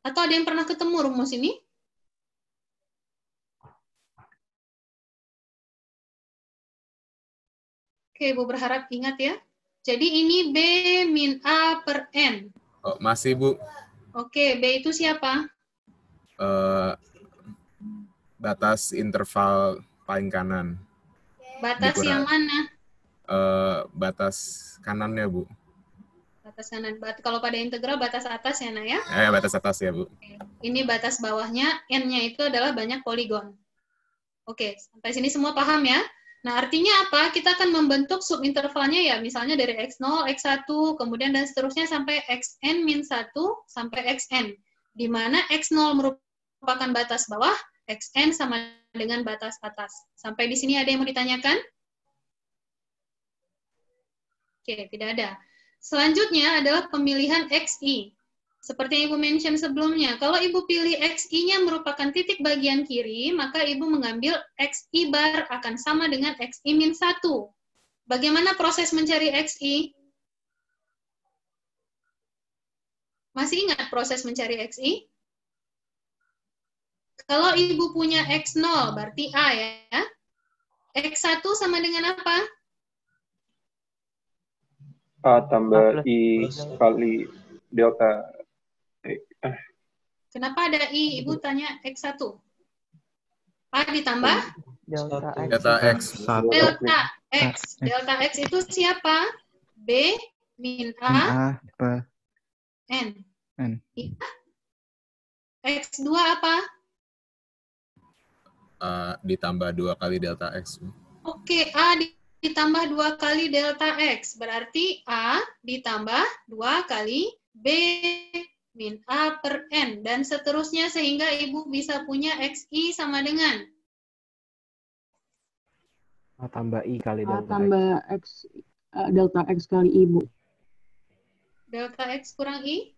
Atau ada yang pernah ketemu rumus ini? Oke, Ibu berharap ingat ya. Jadi ini B min A per N. Oh, masih, Bu. Oke, B itu siapa? Batas interval paling kanan. Batas yang mana? Batas kanannya, Bu. Batas kanan. Kalau pada integral batas atas ya, Nak ya? Batas atas ya, Bu. Ini batas bawahnya, N-nya itu adalah banyak poligon. Oke, sampai sini semua paham ya? Nah, artinya apa? Kita akan membentuk subintervalnya ya, misalnya dari X0, X1, kemudian dan seterusnya sampai Xn min 1 sampai Xn. Di mana X0 merupakan batas bawah, Xn sama dengan batas atas. Sampai di sini ada yang mau ditanyakan? Oke, tidak ada. Selanjutnya adalah pemilihan Xi. Seperti yang Ibu mention sebelumnya, kalau Ibu pilih Xi-nya merupakan titik bagian kiri, maka Ibu mengambil Xi bar akan sama dengan Xi min 1. Bagaimana proses mencari Xi? Masih ingat proses mencari Xi? Kalau Ibu punya X0, berarti A ya. X1 sama dengan apa? A tambah I kali delta. Kenapa ada I? Ibu tanya X1. A ditambah? Delta X. Delta X. Delta X. Delta X itu siapa? B min A per N. N. X2 apa? Ditambah 2 kali delta X. Oke, A ditambah 2 kali delta X. Berarti A ditambah 2 kali B min A per N. Dan seterusnya sehingga Ibu bisa punya XI sama dengan A tambah I kali A delta tambah X. Delta X kali I, Bu. delta X kurang I?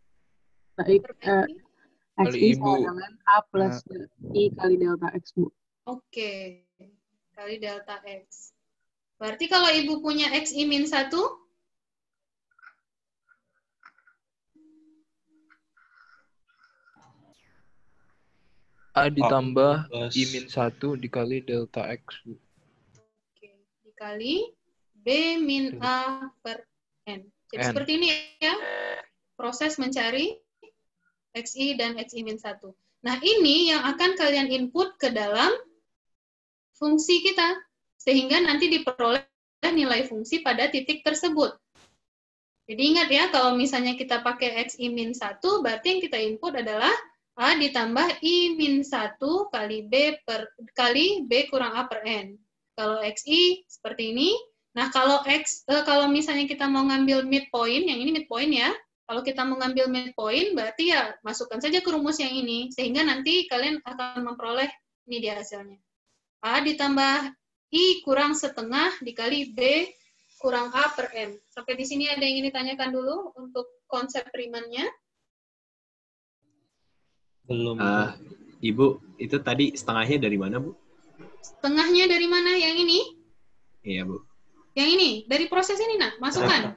XI sama dengan A plus I kali delta X, Bu. Oke, kali delta X. Berarti kalau Ibu punya XI min 1, A ditambah I min 1 dikali delta X. Oke, dikali B min A per N. Jadi seperti ini ya, proses mencari XI dan XI min 1. Nah, ini yang akan kalian input ke dalam fungsi kita, sehingga nanti diperoleh nilai fungsi pada titik tersebut. Jadi ingat ya, kalau misalnya kita pakai XI min 1, berarti yang kita input adalah A ditambah I min 1 kali B kurang A per N. Kalau XI seperti ini. Nah, kalau kalau misalnya kita mau ngambil midpoint, yang ini midpoint ya. Kalau kita mau ngambil midpoint, berarti ya masukkan saja ke rumus yang ini. Sehingga nanti kalian akan memperoleh ini dia hasilnya. A ditambah I kurang setengah dikali B kurang A per M. Sampai di sini ada yang ingin ditanyakan dulu untuk konsep Riemann-nya? Belum. Ibu, itu tadi setengahnya dari mana, Bu? Setengahnya dari mana? Yang ini? Iya, Bu. Yang ini? Dari proses ini, nak. Masukkan.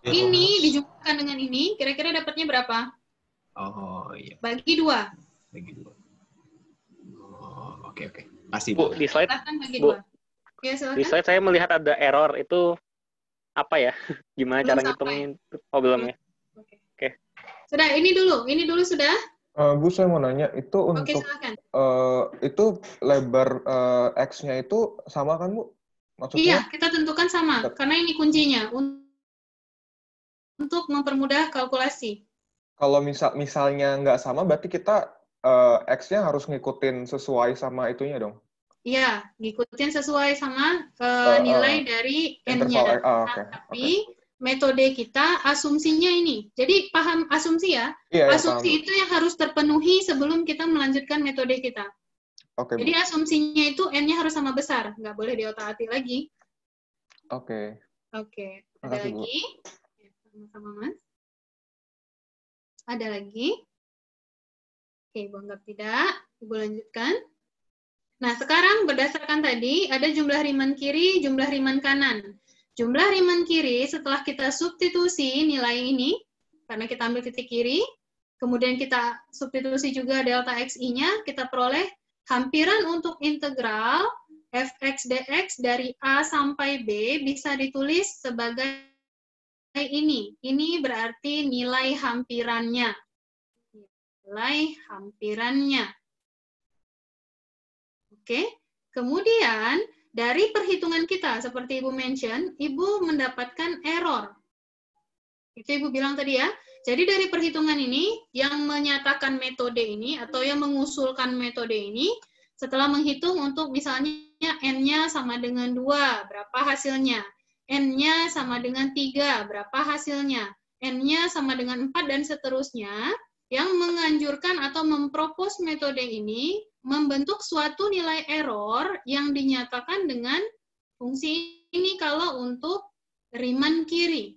Ini dijumlahkan dengan ini, kira-kira dapatnya berapa? Oh, iya. Bagi 2. Bagi 2. Oh, oke. Pasti, Bu, di slide, bagi Bu, 2. Ya, silakan. di slide saya melihat ada error. Itu apa ya? Gimana Belum cara sampai. ngitungin problemnya? Oke. Sudah, ini dulu sudah. Bu, saya mau nanya, itu Oke, untuk silakan. itu lebar X-nya itu sama kan, Bu? Maksudnya? Iya, kita tentukan sama, karena ini kuncinya untuk mempermudah kalkulasi. Kalau misalnya nggak sama, berarti kita X-nya harus ngikutin sesuai sama itunya dong? Iya, ngikutin sesuai sama nilai dari interval N-nya. Tapi metode kita asumsinya ini. Jadi paham asumsi ya? Iya, asumsi paham. itu yang harus terpenuhi sebelum kita melanjutkan metode kita. Oke. Jadi asumsinya itu N-nya harus sama besar, nggak boleh diotak-atik lagi. Oke. Ada lagi? Sama-sama, Mas. Ada lagi? Oke, Ibu anggap tidak. Ibu lanjutkan. Nah, sekarang berdasarkan tadi, ada jumlah Riemann kiri, jumlah Riemann kanan. Jumlah Riemann kiri, setelah kita substitusi nilai ini, karena kita ambil titik kiri, kemudian kita substitusi juga delta xi-nya, kita peroleh hampiran untuk integral fx dx dari A sampai B bisa ditulis sebagai ini. Ini berarti nilai hampirannya. Nilai hampirannya. Oke. Kemudian, dari perhitungan kita, seperti Ibu mention, Ibu mendapatkan error. Itu Ibu bilang tadi ya. Jadi dari perhitungan ini, yang menyatakan metode ini, atau yang mengusulkan metode ini, setelah menghitung untuk misalnya N-nya sama dengan 2, berapa hasilnya? N-nya sama dengan 3, berapa hasilnya? N-nya sama dengan 4, dan seterusnya. Yang menganjurkan atau mempropos metode ini, membentuk suatu nilai error yang dinyatakan dengan fungsi ini kalau untuk Riemann kiri.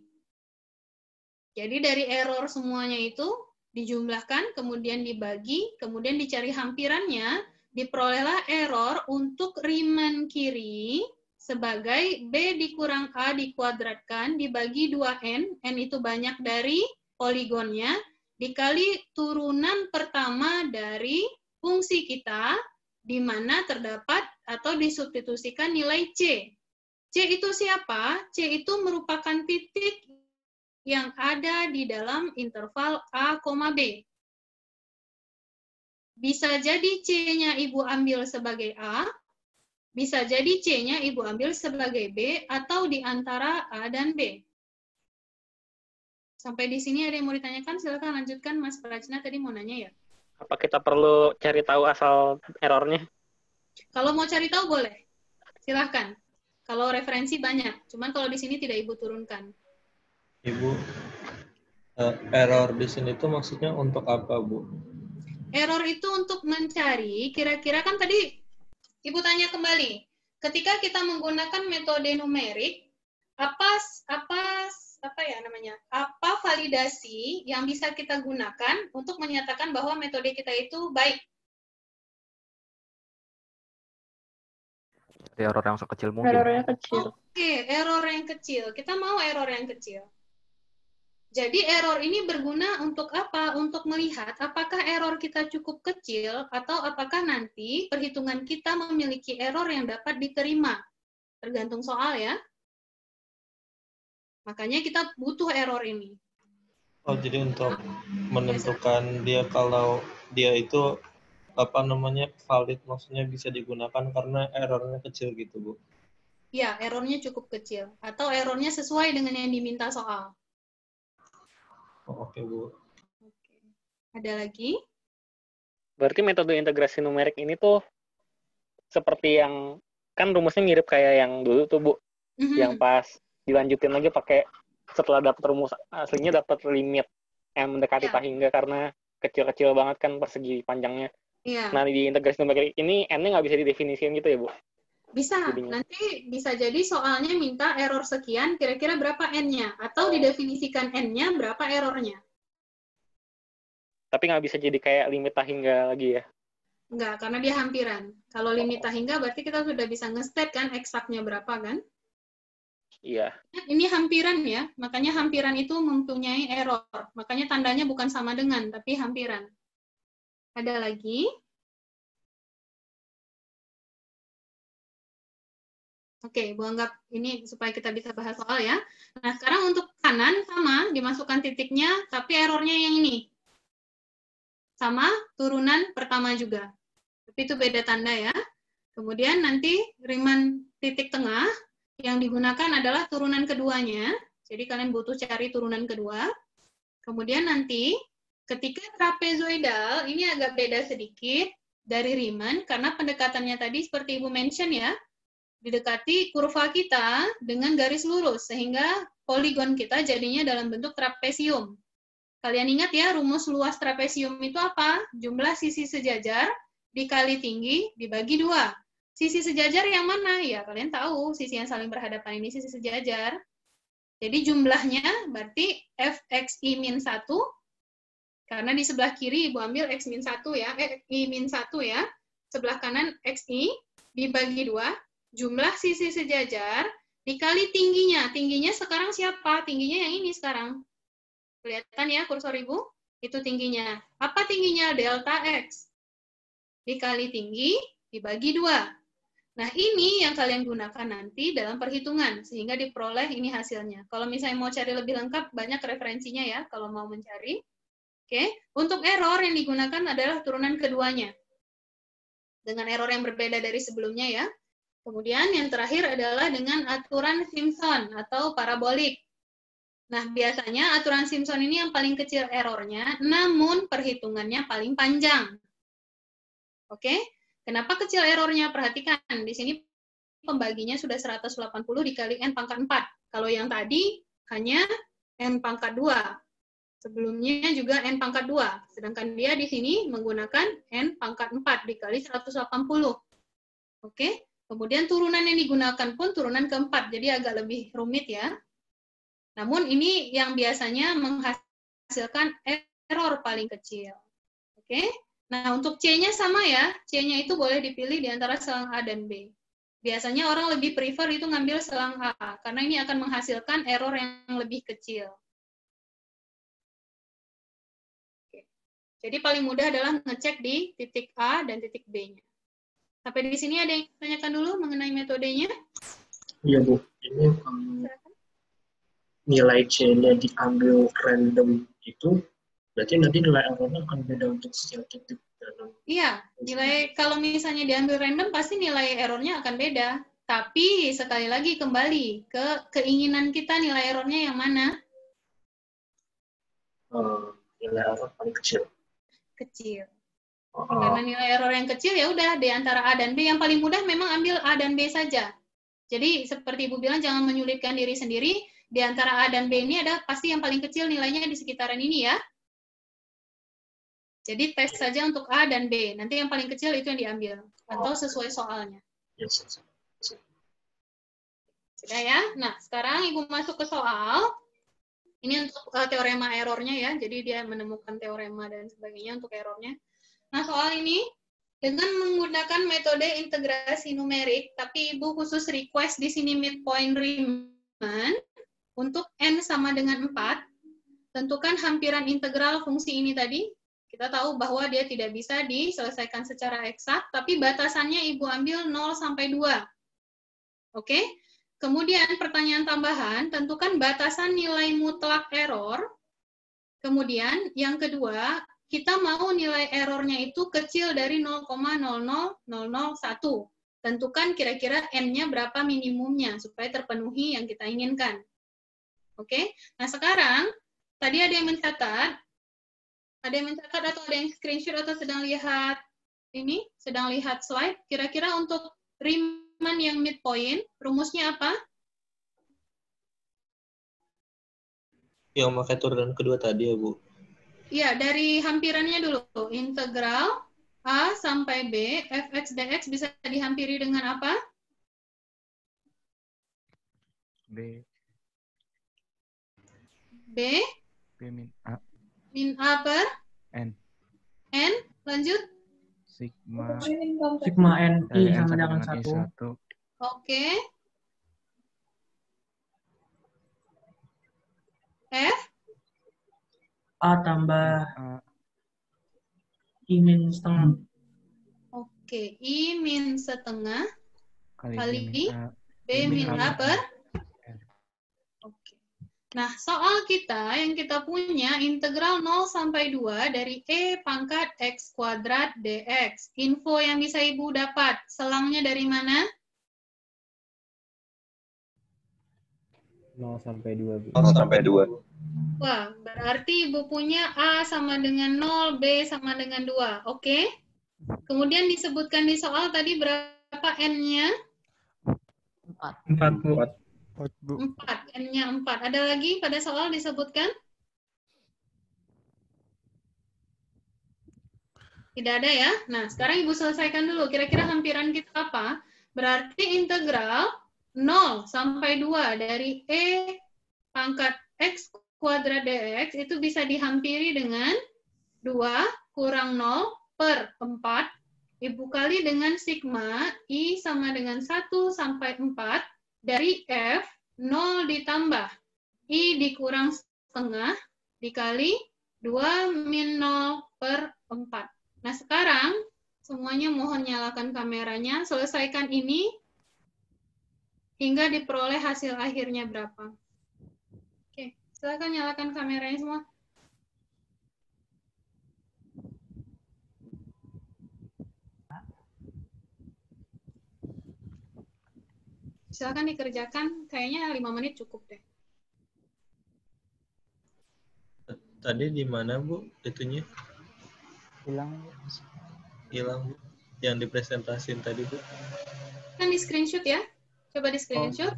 Jadi dari error semuanya itu dijumlahkan, kemudian dibagi, kemudian dicari hampirannya, diperolehlah error untuk Riemann kiri sebagai B dikurang A dikuadratkan dibagi 2N, N itu banyak dari poligonnya, dikali turunan pertama dari fungsi kita, di mana terdapat atau disubstitusikan nilai C. C itu siapa? C itu merupakan titik yang ada di dalam interval A, B. Bisa jadi C-nya Ibu ambil sebagai A, bisa jadi C-nya Ibu ambil sebagai B, atau di antara A dan B. Sampai di sini ada yang mau ditanyakan? Silakan lanjutkan, Mas Prajna tadi mau nanya ya. Apa kita perlu cari tahu asal errornya? Kalau mau cari tahu boleh, silahkan. Kalau referensi banyak, cuman kalau di sini tidak Ibu turunkan. Ibu, error di sini itu maksudnya untuk apa, Bu? Error itu untuk mencari, kira-kira kan tadi Ibu tanya kembali, ketika kita menggunakan metode numerik, apa validasi yang bisa kita gunakan untuk menyatakan bahwa metode kita itu baik? Error yang sekecil mungkin. Error yang kecil. Oke, error yang kecil. Kita mau error yang kecil. Jadi error ini berguna untuk apa? Untuk melihat apakah error kita cukup kecil atau apakah nanti perhitungan kita memiliki error yang dapat diterima. Tergantung soal ya. Makanya kita butuh error ini. Oh, jadi untuk menentukan dia kalau dia itu valid, maksudnya bisa digunakan karena errornya kecil gitu, Bu. Iya, errornya cukup kecil atau errornya sesuai dengan yang diminta soal. Oh, oke, Bu. Ada lagi? Berarti metode integrasi numerik ini tuh seperti yang kan rumusnya mirip kayak yang dulu tuh, Bu. Yang pas dilanjutin lagi pakai setelah dapat rumus aslinya dapat limit M mendekati tak hingga karena kecil-kecil banget kan persegi panjangnya. Yeah. Nah, di integrasi numerik ini N-nya nggak bisa didefinisikan gitu ya, Bu? Bisa, jadinya. nanti bisa jadi soalnya minta error sekian, kira-kira berapa n-nya, atau didefinisikan n-nya, berapa errornya. Tapi nggak bisa jadi kayak limit tak hingga lagi ya? Enggak, karena dia hampiran. Kalau limit tak hingga berarti kita sudah bisa nge-state kan eksaknya berapa kan? Iya. Ini hampiran ya, makanya hampiran itu mempunyai error. Makanya tandanya bukan sama dengan, tapi hampiran. Ada lagi? Oke, Bu anggap ini supaya kita bisa bahas soal ya. Nah, sekarang untuk kanan sama, dimasukkan titiknya, tapi errornya yang ini. Sama, turunan pertama juga. Tapi itu beda tanda ya. Kemudian nanti Riemann titik tengah, yang digunakan adalah turunan keduanya. Jadi kalian butuh cari turunan kedua. Kemudian nanti, ketika trapezoidal, ini agak beda sedikit dari Riemann, karena pendekatannya tadi seperti Ibu mention ya, didekati kurva kita dengan garis lurus, sehingga poligon kita jadinya dalam bentuk trapesium. Kalian ingat ya, rumus luas trapesium itu apa? Jumlah sisi sejajar dikali tinggi dibagi 2. Sisi sejajar yang mana? Ya, kalian tahu, sisi yang saling berhadapan ini sisi sejajar. Jadi jumlahnya berarti fxi min 1, karena di sebelah kiri Ibu ambil x min 1 ya, i min 1 ya, sebelah kanan xi dibagi 2, jumlah sisi sejajar dikali tingginya. Tingginya sekarang siapa? Tingginya yang ini sekarang. Kelihatan ya kursor Ibu? Itu tingginya. Apa tingginya? Delta X. Dikali tinggi dibagi 2. Nah, ini yang kalian gunakan nanti dalam perhitungan, sehingga diperoleh ini hasilnya. Kalau misalnya mau cari lebih lengkap, banyak referensinya ya, kalau mau mencari. Oke, untuk error yang digunakan adalah turunan keduanya. Dengan error yang berbeda dari sebelumnya ya. Kemudian yang terakhir adalah dengan aturan Simpson atau parabolik. Nah, biasanya aturan Simpson ini yang paling kecil errornya, namun perhitungannya paling panjang. Oke, kenapa kecil errornya? Perhatikan, di sini pembaginya sudah 180 dikali n pangkat 4. Kalau yang tadi hanya n pangkat 2. Sebelumnya juga n pangkat 2. Sedangkan dia di sini menggunakan n pangkat 4 dikali 180. Oke. Kemudian turunan yang digunakan pun turunan keempat, jadi agak lebih rumit ya. Namun ini yang biasanya menghasilkan error paling kecil. Oke. Nah, untuk C-nya sama ya. C-nya itu boleh dipilih di antara selang A dan B. Biasanya orang lebih prefer itu ngambil selang A, karena ini akan menghasilkan error yang lebih kecil. Oke. Jadi paling mudah adalah ngecek di titik A dan titik B-nya. Sampai di sini ada yang tanyakan dulu mengenai metodenya? Iya, Bu. Ini nilai C-nya diambil random itu, berarti nanti nilai errornya akan beda untuk setiap titik dalam. Iya, nilai kalau misalnya diambil random, pasti nilai errornya akan beda. Tapi sekali lagi kembali ke keinginan kita nilai errornya yang mana? Nilai error paling kecil. Kecil. Karena nilai error yang kecil ya udah di antara A dan B, yang paling mudah memang ambil A dan B saja. Jadi seperti Ibu bilang jangan menyulitkan diri sendiri, di antara A dan B ini ada pasti yang paling kecil nilainya di sekitaran ini ya. Jadi tes saja untuk A dan B, nanti yang paling kecil itu yang diambil atau sesuai soalnya. Sudah ya. Nah, sekarang Ibu masuk ke soal. Ini untuk teorema errornya ya. Jadi dia menemukan teorema dan sebagainya untuk errornya. Nah, soal ini dengan menggunakan metode integrasi numerik, tapi Ibu khusus request di sini midpoint Riemann untuk n sama dengan 4. Tentukan hampiran integral fungsi ini tadi. Kita tahu bahwa dia tidak bisa diselesaikan secara eksak, tapi batasannya Ibu ambil 0 sampai 2. Oke? Kemudian pertanyaan tambahan, tentukan batasan nilai mutlak error. Kemudian yang kedua, kita mau nilai errornya itu kecil dari 0,00001. Tentukan kira-kira n-nya berapa minimumnya, supaya terpenuhi yang kita inginkan. Oke? Nah sekarang, tadi ada yang mencatat, atau ada yang screenshot atau sedang lihat ini, sedang lihat slide, kira-kira untuk Riemann yang midpoint, rumusnya apa? Yang pakai turunan kedua tadi ya, Bu. Iya, dari hampirannya dulu. Integral A sampai B, fx dx bisa dihampiri dengan apa? B. B. B min A. Min A per? N. N. Lanjut. Sigma. Sigma N I N sama dengan I 1. Oke. F. A tambah I min setengah. Oke, I min setengah kali B min A per? Oke. Nah, soal kita yang kita punya integral 0 sampai 2 dari E pangkat X kuadrat dx. Info yang bisa Ibu dapat, selangnya dari mana? 0 sampai 2. 0 sampai 2. Wah, berarti Ibu punya A sama dengan 0, B sama dengan 2. Oke? Kemudian disebutkan di soal tadi berapa N-nya? 4, Bu. 4. N-nya 4. Ada lagi pada soal disebutkan? Tidak ada ya? Nah, sekarang Ibu selesaikan dulu. Kira-kira hampiran kita apa? Berarti integral 0 sampai 2 dari E pangkat X kuadrat dx itu bisa dihampiri dengan 2 kurang 0 per 4. Ibu kali dengan sigma I sama dengan 1 sampai 4 dari F 0 ditambah I dikurang setengah dikali 2 min 0 per 4. Nah sekarang semuanya mohon nyalakan kameranya, selesaikan ini hingga diperoleh hasil akhirnya berapa. Oke, silakan nyalakan kameranya semua. Silakan dikerjakan, kayaknya 5 menit cukup deh. Tadi di mana, Bu, itunya? Hilang, Bu. Yang dipresentasiin tadi, Bu. Kan di screenshot ya? Coba di screenshot.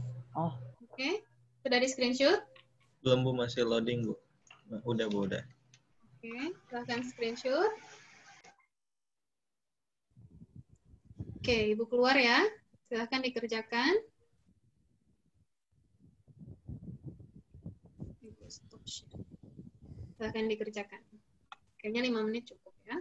Oke, sudah di screenshot? Belum, Bu, masih loading, Bu. Nah, udah, Bu, udah. Oke, silahkan screenshot. Oke, Ibu keluar ya. Silahkan dikerjakan. Silahkan dikerjakan. Kayaknya 5 menit cukup ya.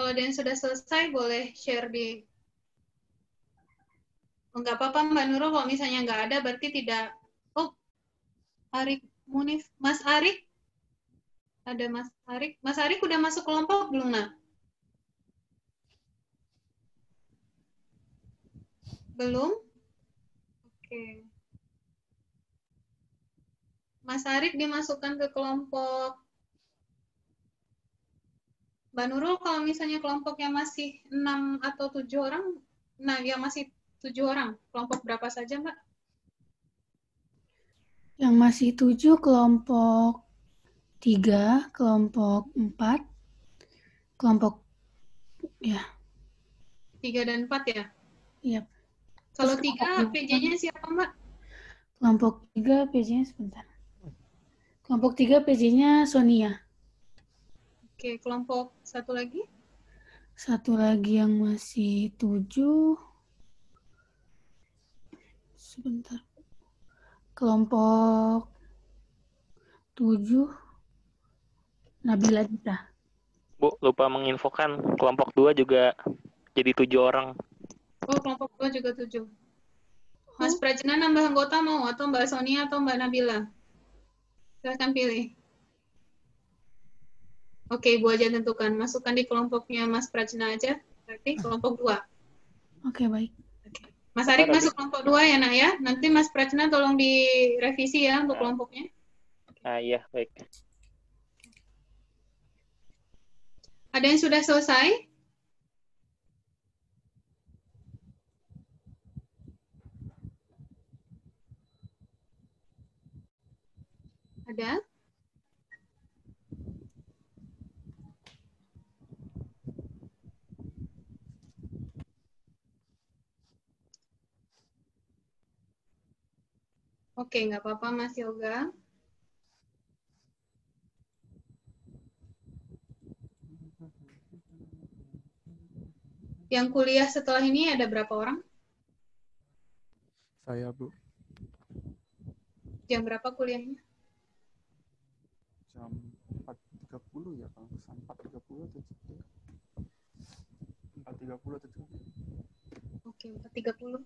Kalau ada yang sudah selesai, boleh share di... Oh, nggak apa-apa Mbak Nurul, kalau misalnya nggak ada, berarti tidak... Oh, Arik Munif. Mas Arik? Ada Mas Arik. Mas Arik udah masuk kelompok belum, nak? Belum? Oke. Mas Arik dimasukkan ke kelompok. Mbak Nurul, kalau misalnya kelompoknya masih 6 atau 7 orang, nah yang masih 7 orang, kelompok berapa saja, Mbak? Yang masih 7, kelompok 3, kelompok 4, kelompok, ya. 3 dan 4 ya? Iya. Kalau 3, PJ-nya siapa, Mbak? Kelompok 3, PJ-nya sebentar. Kelompok 3, PJ-nya Sonia. Oke, kelompok satu lagi? Satu lagi yang masih 7. Sebentar. Kelompok 7. Nabila Dita. Bu, lupa menginfokan kelompok 2 juga jadi 7 orang. Oh, kelompok 2 juga 7. Mas Prajna nambah anggota mau? Atau Mbak Sonia atau Mbak Nabila? Silahkan pilih. Oke, Ibu aja tentukan. Masukkan di kelompoknya Mas Prajna aja. Berarti kelompok 2. Oke, baik. Mas Arik masuk kelompok 2 ya, nak ya? Nanti Mas Prajna tolong direvisi ya untuk kelompoknya. Ah, iya, baik. Ada yang sudah selesai? Ada? Oke, nggak apa-apa Mas Yoga. Yang kuliah setelah ini ada berapa orang? Saya, Bu. Jam berapa kuliahnya? Jam 4.30 ya, kalau nggak salah. 4.30 atau 4.30 atau 4.30. Oke, 4.30.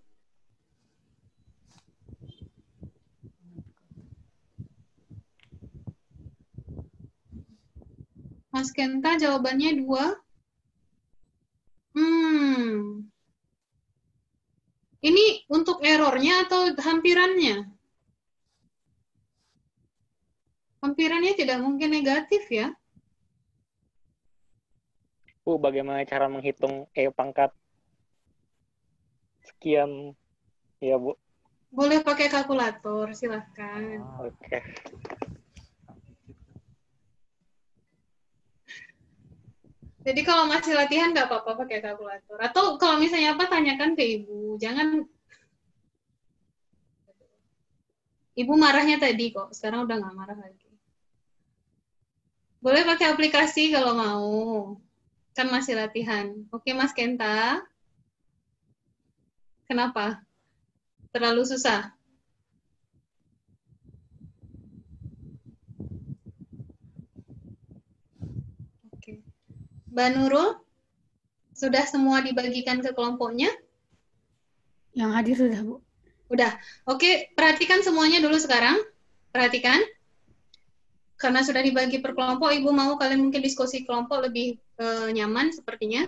Mas Kenta jawabannya 2. Ini untuk errornya atau hampirannya? Hampirannya tidak mungkin negatif ya? Bu, bagaimana cara menghitung E pangkat sekian? Ya, Bu. Boleh pakai kalkulator, silahkan. Oke. Jadi kalau masih latihan nggak apa-apa pakai kalkulator. Atau kalau misalnya apa, tanyakan ke ibu. Jangan. Ibu marahnya tadi kok, sekarang udah nggak marah lagi. Boleh pakai aplikasi kalau mau. Kan masih latihan. Oke Mas Kenta. Kenapa? Terlalu susah? Oke. Mbak Nurul, sudah semua dibagikan ke kelompoknya? Yang hadir sudah, Bu. Udah. Oke, perhatikan semuanya dulu sekarang. Perhatikan. Karena sudah dibagi per kelompok, Ibu mau kalian mungkin diskusi kelompok lebih nyaman sepertinya.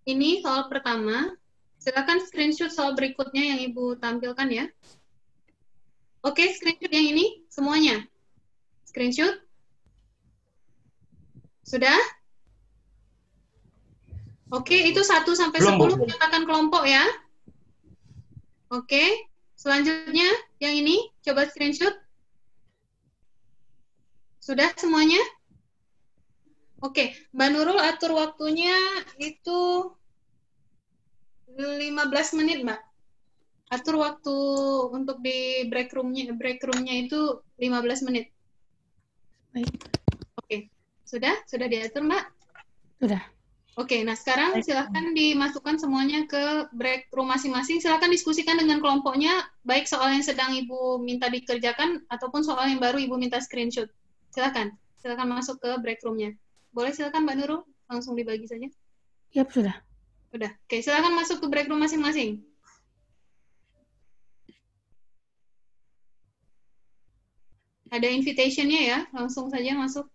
Ini soal pertama. Silakan screenshot soal berikutnya yang Ibu tampilkan ya. Oke, screenshot yang ini semuanya. Screenshot. Sudah? Oke, itu 1 sampai 10 nyatakan kelompok ya. Oke, selanjutnya yang ini coba screenshot. Sudah semuanya? Oke, Mbak Nurul atur waktunya itu 15 menit, Mbak. Atur waktu untuk di break roomnya itu 15 menit. Baik. Oke, sudah diatur, Mbak? Sudah. Oke, nah sekarang silahkan dimasukkan semuanya ke break room masing-masing. Silahkan diskusikan dengan kelompoknya, baik soal yang sedang Ibu minta dikerjakan, ataupun soal yang baru Ibu minta screenshot. Silahkan masuk ke break room-nya. Boleh silahkan Mbak Nurul, langsung dibagi saja. Yap, sudah. Udah, oke, silahkan masuk ke break room masing-masing. Ada invitation-nya ya, langsung saja masuk.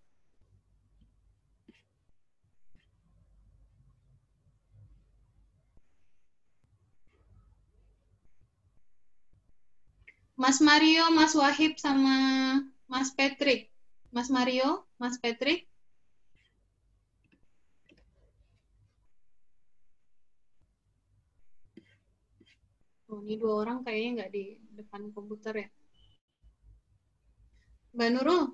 Mas Mario, Mas Wahib, sama Mas Patrick. Mas Mario, Mas Patrick. Oh, ini 2 orang kayaknya nggak di depan komputer ya. Mbak Nurul.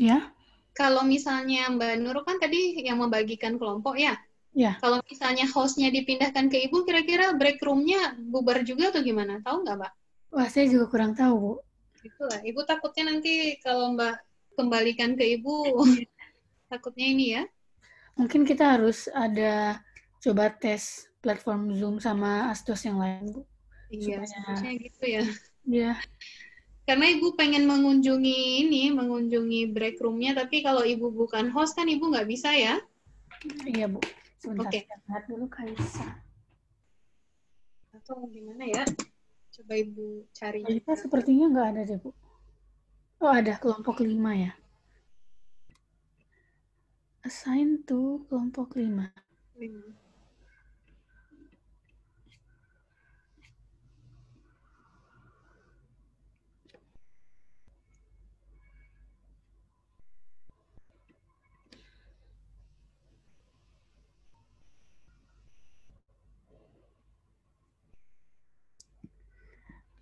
Ya. Kalau misalnya Mbak Nurul kan tadi yang membagikan kelompok ya. Ya. Kalau misalnya hostnya dipindahkan ke Ibu, kira-kira break room-nya bubar juga atau gimana? Tahu nggak, Mbak? Wah, saya juga kurang tahu, Bu. Itulah, Ibu takutnya nanti kalau Mbak kembalikan ke Ibu, takutnya ini ya. Mungkin kita harus ada coba tes platform Zoom sama Astos yang lain, Bu. Iya, seharusnya gitu ya. Iya. Karena Ibu pengen mengunjungi break room-nya, tapi kalau Ibu bukan host kan Ibu nggak bisa ya? Iya, Bu. Sebentar, Oke. lihat dulu Kaisa. Atau gimana ya? Coba Ibu cari. Kaisa sepertinya nggak ada deh, Bu. Oh, ada kelompok 5 ya. Assign to kelompok 5.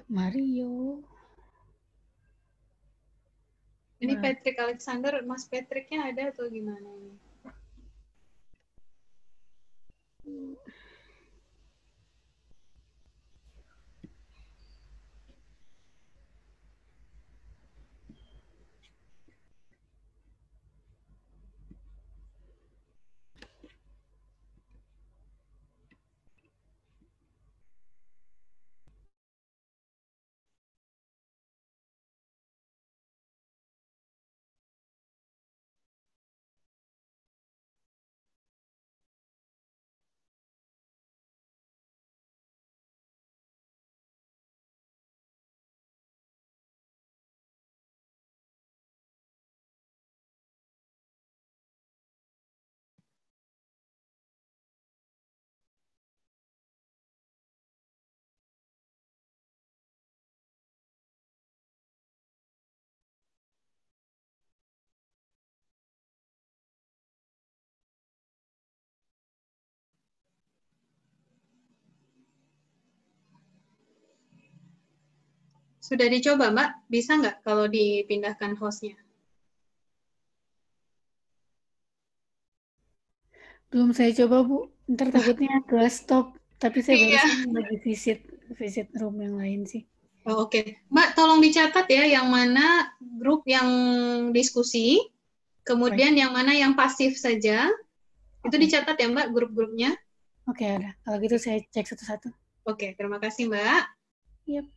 Mario. Ini Patrick Alexander, Mas Patricknya ada atau gimana ini? Sudah dicoba, Mbak? Bisa nggak kalau dipindahkan hostnya? Belum saya coba, Bu. Ntar takutnya ke stop. Tapi saya barusan lagi visit room yang lain sih. Oh, Oke. Mbak, tolong dicatat ya yang mana grup yang diskusi, kemudian yang mana yang pasif saja. Itu dicatat ya, Mbak, grup-grupnya. Oke, ada. Kalau gitu saya cek satu-satu. Oke, terima kasih, Mbak. Yep.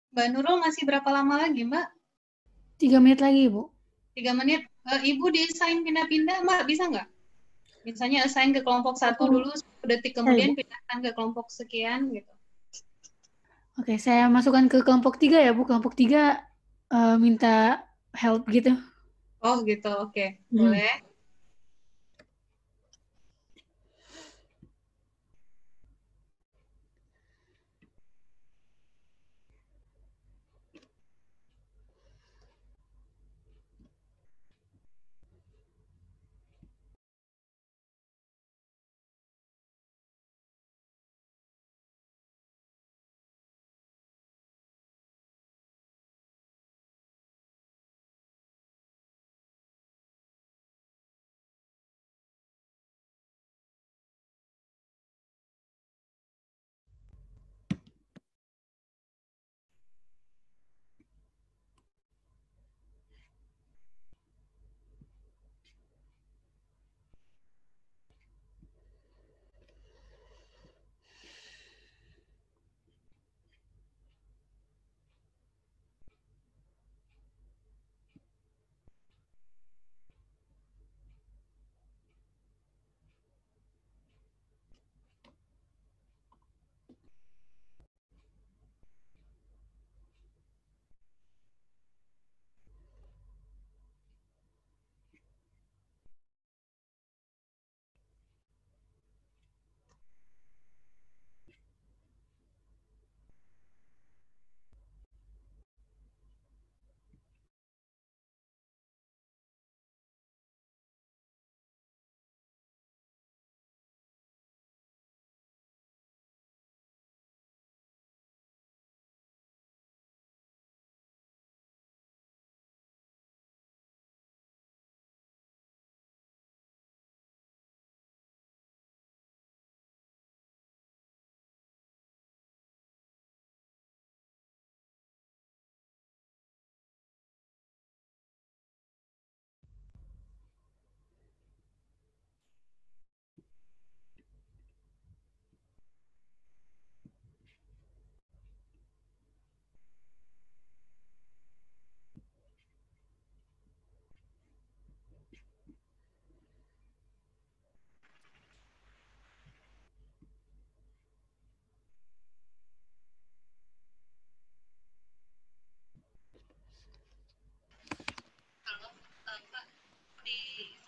Mbak Nurul masih berapa lama lagi, Mbak? 3 menit lagi, Bu. 3 menit. Ibu di-assign pindah-pindah, Mbak, bisa nggak? Misalnya assign ke kelompok 1 dulu, 10 detik kemudian pindahkan ke kelompok sekian, gitu. Oke, saya masukkan ke kelompok 3 ya, Bu. Kelompok 3 minta help gitu. Oh, gitu. Oke. Boleh.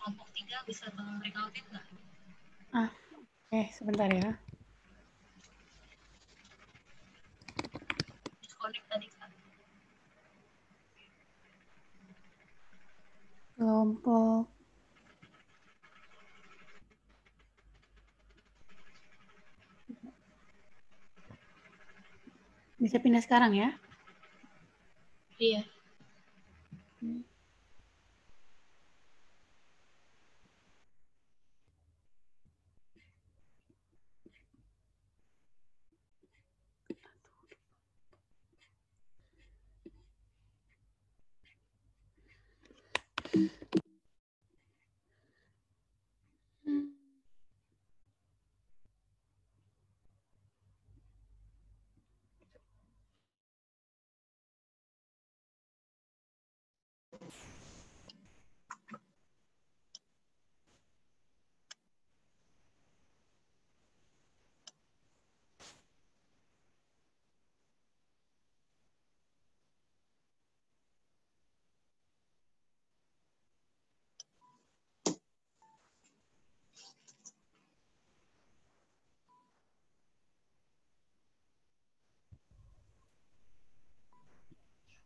Kelompok 3 bisa breakoutin nggak? Sebentar ya. Disconnect tadi kan? Kelompok bisa pindah sekarang ya? Iya.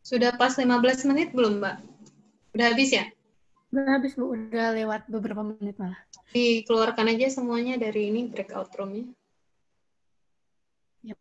Sudah pas 15 menit belum, Mbak? Udah habis ya? Udah habis, Bu. Udah lewat beberapa menit malah. Dikeluarkan aja semuanya dari ini breakout room-nya. Yep.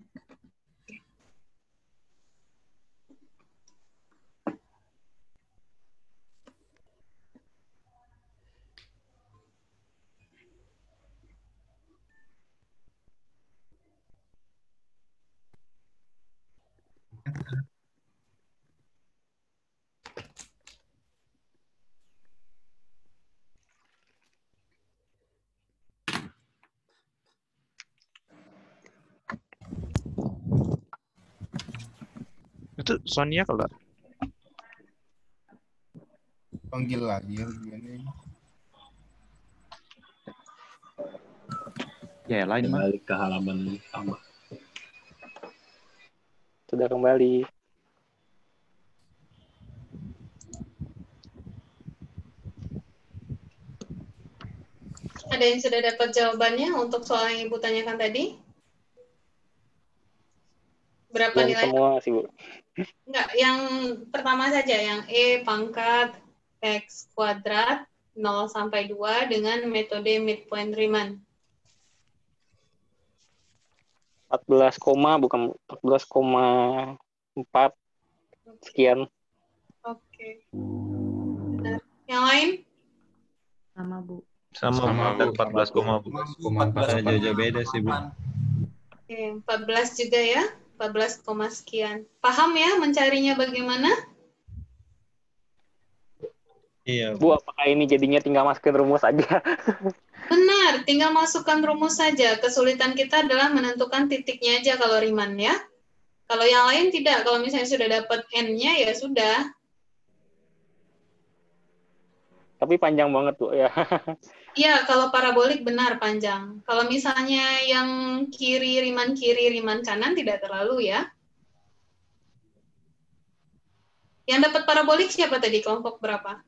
Itu Sonia keluar. Panggil lagi ya gimana? Ya, lain mah. Balik ke halaman utama. Sudah kembali. Ada yang sudah dapat jawabannya untuk soal yang Ibu tanyakan tadi? Berapa Belum nilai? semua sih, Bu. Enggak, yang pertama saja, yang E pangkat X kuadrat 0 sampai 2 dengan metode midpoint Riemann. 14, bukan 14,4 sekian. Oke. Benar. Yang lain? Sama, Bu. Sama, Bu. 14, Bu. Jauh-jauh beda sih, Bu. Oke, 14 juga ya. 14, sekian. Paham ya mencarinya bagaimana? Iya. Bu, apakah ini jadinya tinggal masukin rumus aja? Benar, tinggal masukkan rumus saja. Kesulitan kita adalah menentukan titiknya aja kalau Riemann ya. Kalau yang lain tidak. Kalau misalnya sudah dapat N-nya ya sudah. Tapi panjang banget, Bu, ya. Iya, kalau parabolik benar panjang. Kalau misalnya yang kiri, Riemann kanan tidak terlalu ya. Yang dapat parabolik siapa tadi? Kelompok berapa?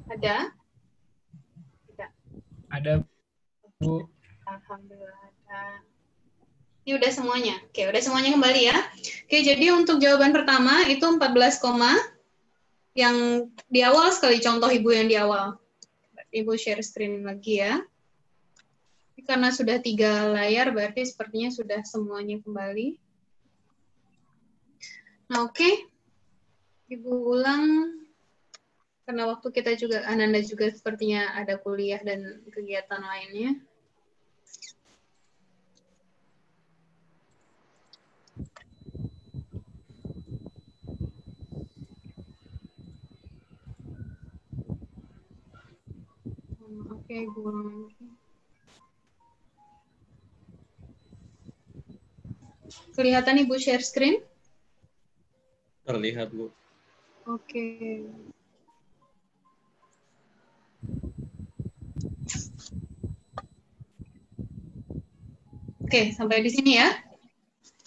Ada? Tidak. Ada, Bu. Alhamdulillah ada. Ini udah semuanya. Oke, udah semuanya kembali ya. Oke, jadi untuk jawaban pertama itu 14, yang di awal sekali, contoh Ibu yang di awal. Ibu share screen lagi ya. Karena sudah 3 layar, berarti sepertinya sudah semuanya kembali. Nah, oke. Ibu ulang. Karena waktu kita juga, Ananda juga sepertinya ada kuliah dan kegiatan lainnya. Oke, Ibu ulang lagi. Kelihatan Ibu share screen? Terlihat, Bu. Oke. Oke, sampai di sini ya.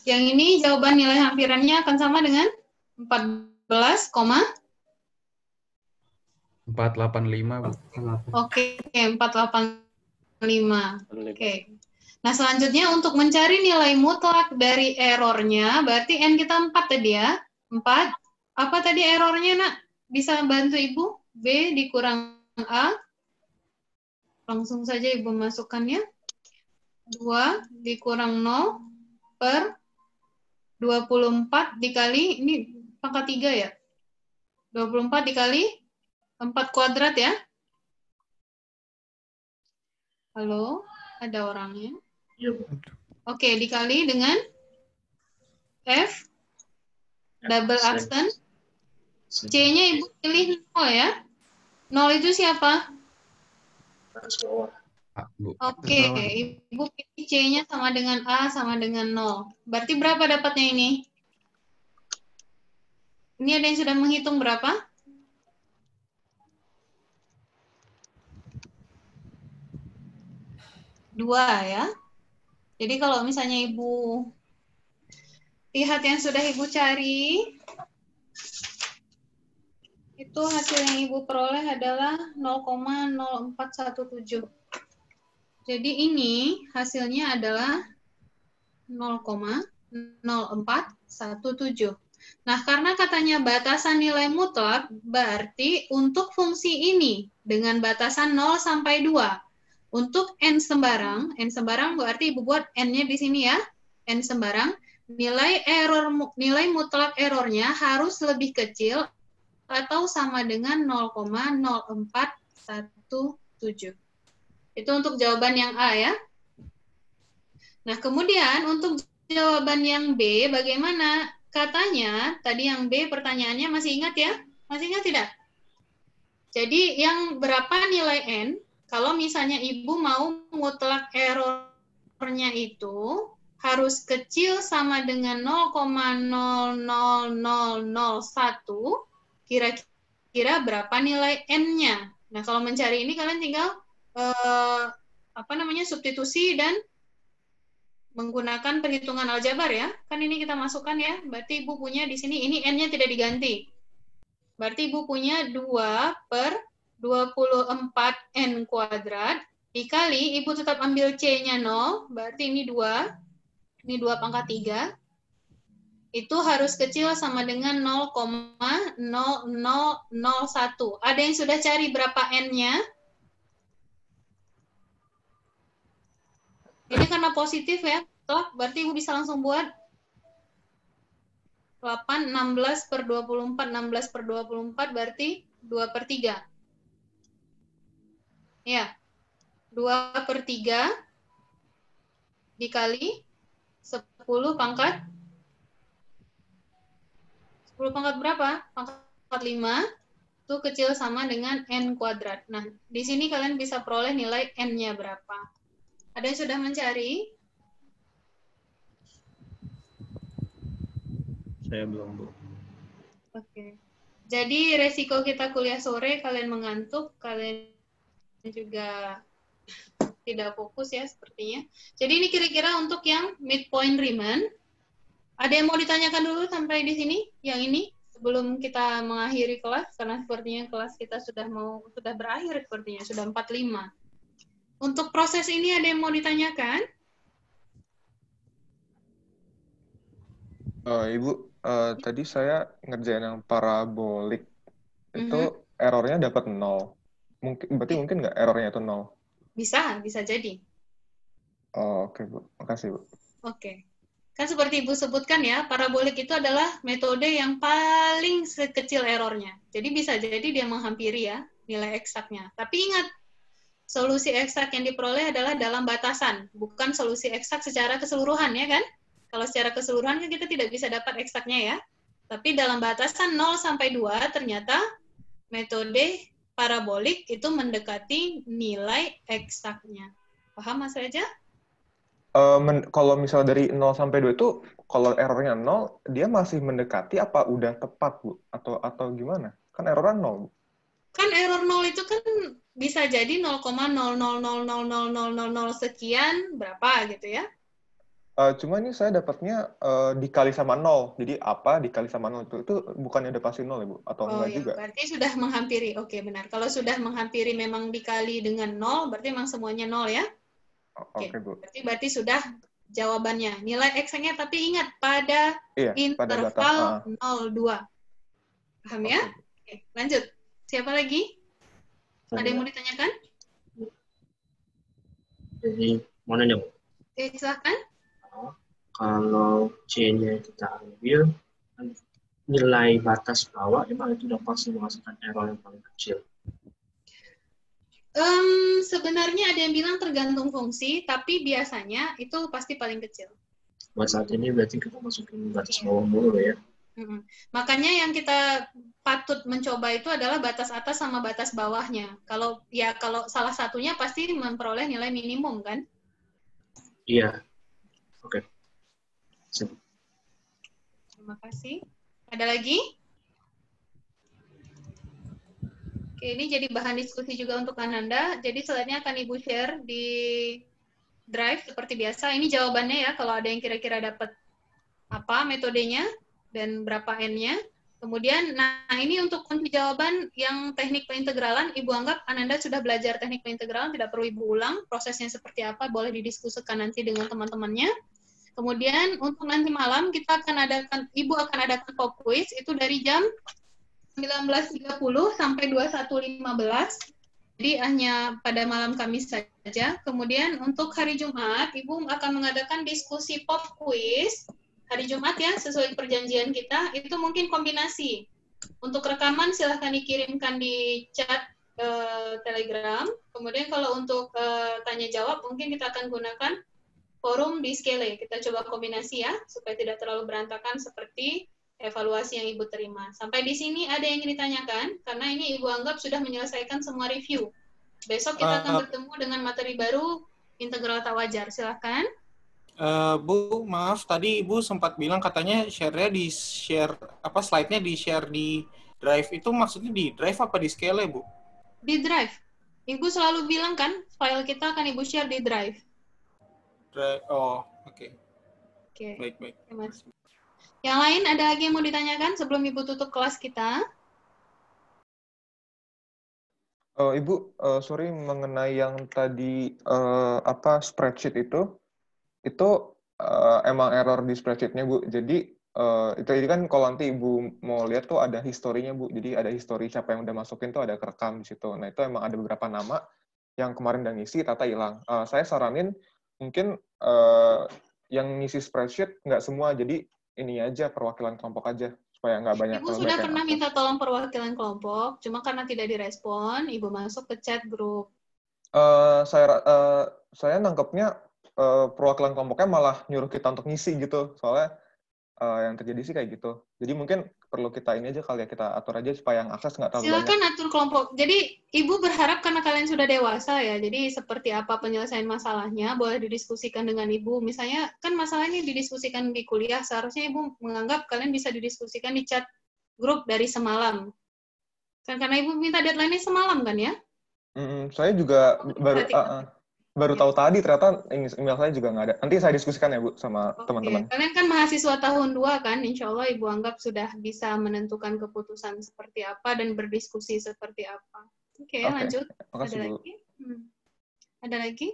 Yang ini jawaban nilai hampirannya akan sama dengan 14, 485, Bu. Oke, 485. Oke. Nah, selanjutnya untuk mencari nilai mutlak dari errornya, berarti N kita 4 tadi ya. 4. Apa tadi errornya, Nak? Bisa bantu Ibu? B dikurang A. Langsung saja Ibu masukkannya. 2 dikurang 0 per 24 dikali, ini pangkat 3 ya? 24 dikali 4 kuadrat ya? Halo? Ada orangnya? Oke, dikali dengan F double accent. C-nya Ibu pilih 0 ya. 0 itu siapa? Oke, Ibu pilih C-nya sama dengan A sama dengan 0. Berarti berapa dapatnya ini? Ini ada yang sudah menghitung berapa? 2 ya. Jadi kalau misalnya Ibu lihat yang sudah Ibu cari, itu hasil yang Ibu peroleh adalah 0,0417. Jadi ini hasilnya adalah 0,0417. Nah, karena katanya batasan nilai mutlak, berarti untuk fungsi ini dengan batasan 0 sampai 2. Untuk N sembarang berarti Ibu buat N-nya di sini ya, N sembarang, nilai mutlak errornya harus lebih kecil atau sama dengan 0,0417. Itu untuk jawaban yang A ya. Nah, kemudian untuk jawaban yang B bagaimana? Katanya, tadi yang B pertanyaannya masih ingat ya? Masih ingat tidak? Jadi yang berapa nilai N? Kalau misalnya Ibu mau mutlak errornya itu harus kecil sama dengan 0,00001, kira-kira berapa nilai n-nya. Nah, kalau mencari ini kalian tinggal substitusi dan menggunakan perhitungan aljabar ya. Kan ini kita masukkan ya. Berarti Ibu punya di sini, ini n-nya tidak diganti. Berarti Ibu punya 2/24n kuadrat dikali, Ibu tetap ambil C-nya 0, berarti ini 2. Ini 2 pangkat 3. Itu harus kecil sama dengan 0,0001. Ada yang sudah cari berapa n-nya? Ini karena positif ya, berarti Ibu bisa langsung buat 8, 16/24, 16/24 berarti 2/3. Ya, 2/3 dikali 10 pangkat berapa? Pangkat 5 itu kecil sama dengan n kuadrat. Nah, di sini kalian bisa peroleh nilai n-nya berapa. Ada yang sudah mencari? Saya belum, Bu. Oke. Jadi resiko kita kuliah sore, kalian mengantuk, kalian juga tidak fokus ya sepertinya. Jadi ini kira-kira untuk yang midpoint Riemann. Ada yang mau ditanyakan dulu sampai di sini? Yang ini sebelum kita mengakhiri kelas, karena sepertinya kelas kita sudah berakhir sepertinya, sudah 45. Untuk proses ini ada yang mau ditanyakan? Ibu, tadi saya ngerjain yang parabolik. Itu errornya dapat 0. Berarti mungkin nggak errornya itu 0? Bisa jadi. Oh, oke, Bu. Makasih, Bu. Oke. Kan seperti Ibu sebutkan ya, parabolik itu adalah metode yang paling sekecil errornya. Jadi bisa jadi dia menghampiri ya nilai eksaknya. Tapi ingat, solusi eksak yang diperoleh adalah dalam batasan, bukan solusi eksak secara keseluruhan ya kan? Kalau secara keseluruhan kan kita tidak bisa dapat eksaknya ya. Tapi dalam batasan 0 sampai 2 ternyata metode parabolik itu mendekati nilai eksaknya. Paham Mas Reja? Kalau misalnya dari 0 sampai 2 itu, kalau errornya 0, dia masih mendekati apa udah tepat, Bu? Atau gimana? Kan errornya 0, Bu. Kan error 0 itu kan bisa jadi 0,0000000 sekian berapa gitu ya. Cuma ini saya dapatnya dikali sama 0. Jadi apa dikali sama 0 itu bukannya udah pasti 0 ya, Bu? Atau enggak ya, juga? Berarti sudah menghampiri. Oke, benar. Kalau sudah menghampiri memang dikali dengan 0, berarti memang semuanya 0 ya. Oke, Bu. Berarti sudah jawabannya. Nilai X-nya tapi ingat pada interval 0,2. Paham ya? Oke, lanjut. Siapa lagi? Ada yang mau ditanyakan? Jadi, mana nih, Bu? Silahkan. Kalau C-nya kita ambil, nilai batas bawah, dimana itu udah pasti menghasilkan error yang paling kecil. Sebenarnya ada yang bilang tergantung fungsi, tapi biasanya itu pasti paling kecil. Buat saat ini berarti kita masukin batas bawah dulu ya. Makanya yang kita patut mencoba itu adalah batas atas sama batas bawahnya. Kalau salah satunya pasti memperoleh nilai minimum kan? Iya. Oke. Terima kasih. Ada lagi? Oke, ini jadi bahan diskusi juga untuk Ananda. Jadi slide-nya akan Ibu share di Drive seperti biasa. Ini jawabannya ya, kalau ada yang kira-kira dapat apa metodenya dan berapa N-nya. Kemudian, nah ini untuk kunci jawaban yang teknik peintegralan, Ibu anggap Ananda sudah belajar teknik peintegralan, tidak perlu Ibu ulang. Prosesnya seperti apa, boleh didiskusikan nanti dengan teman-temannya. Kemudian, untuk nanti malam, Ibu akan adakan pop quiz, itu dari jam 19.30 sampai 21.15. Jadi hanya pada malam Kamis saja. Kemudian untuk hari Jumat, Ibu akan mengadakan diskusi pop quiz. Hari Jumat ya, sesuai perjanjian kita, itu mungkin kombinasi. Untuk rekaman silahkan dikirimkan di chat Telegram. Kemudian kalau untuk tanya jawab, mungkin kita akan gunakan forum di Skele. Kita coba kombinasi ya, supaya tidak terlalu berantakan seperti evaluasi yang Ibu terima. Sampai di sini ada yang ingin ditanyakan? Karena ini Ibu anggap sudah menyelesaikan semua review. Besok kita akan bertemu dengan materi baru, integral tak wajar. Silahkan. Bu, maaf tadi Ibu sempat bilang katanya share-nya di-share slide-nya di-share di Drive. Itu maksudnya di Drive apa di Scale, Bu? Di Drive. Ibu selalu bilang kan, file kita akan Ibu share di Drive. Drive. Oh, oke. Oke. Baik. Oke, Mas. Yang lain ada lagi yang mau ditanyakan sebelum Ibu tutup kelas kita? Ibu, sorry mengenai yang tadi spreadsheet itu emang error di spreadsheet-nya, Bu. Jadi itu kan kalau nanti Ibu mau lihat tuh ada historinya, Bu. Jadi ada histori siapa yang udah masukin tuh ada kerekam di situ. Nah, itu emang ada beberapa nama yang kemarin udah ngisi, Tata hilang. Saya saranin mungkin yang ngisi spreadsheet nggak semua, jadi ini aja perwakilan kelompok aja supaya nggak banyak. Ibu sudah pernah minta tolong perwakilan kelompok, cuma karena tidak direspon, Ibu masuk ke chat grup. Saya nangkepnya perwakilan kelompoknya malah nyuruh kita untuk ngisi gitu, soalnya yang terjadi sih kayak gitu. Jadi mungkin perlu kita ini aja kali ya, kita atur aja supaya yang akses nggak terlalu Silakan banyak. atur kelompok. Jadi Ibu berharap karena kalian sudah dewasa ya, jadi seperti apa penyelesaian masalahnya boleh didiskusikan dengan Ibu. Misalnya kan masalah ini didiskusikan di kuliah, seharusnya Ibu menganggap kalian bisa didiskusikan di chat grup dari semalam. Kan karena Ibu minta deadline-nya semalam kan ya? Saya juga baru tahu tadi ternyata email saya juga nggak ada. Nanti saya diskusikan ya, Bu, sama teman-teman. Kalian kan mahasiswa tahun 2 kan, insya Allah Ibu anggap sudah bisa menentukan keputusan seperti apa dan berdiskusi seperti apa. Oke, lanjut. Makasih, Ada Bu. lagi? Ada lagi?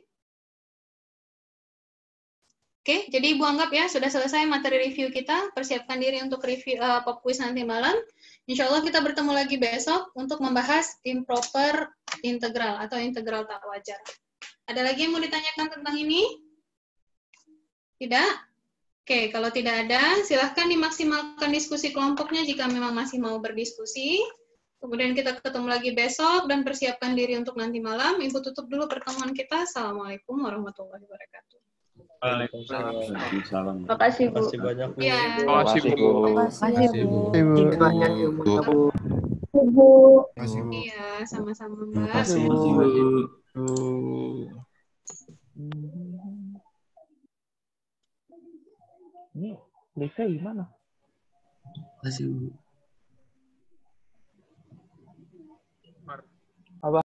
Oke, jadi Ibu anggap ya sudah selesai materi review kita. Persiapkan diri untuk review pop quiz nanti malam. Insya Allah kita bertemu lagi besok untuk membahas improper integral atau integral tak wajar. Ada lagi yang mau ditanyakan tentang ini? Tidak? Oke, kalau tidak ada, silahkan dimaksimalkan diskusi kelompoknya jika memang masih mau berdiskusi. Kemudian kita ketemu lagi besok dan persiapkan diri untuk nanti malam. Ibu tutup dulu pertemuan kita. Assalamualaikum warahmatullahi wabarakatuh. Waalaikumsalam. Makasih, Bu. Makasih banyak, Bu. Ya. Makasih, Bu. Makasih, Bu. Banyak ilmunya, Bu. Bu. Iya, sama-sama, Mbak. Makasih, Bu. Ini live-nya gimana? Makasih, Bu. Mar.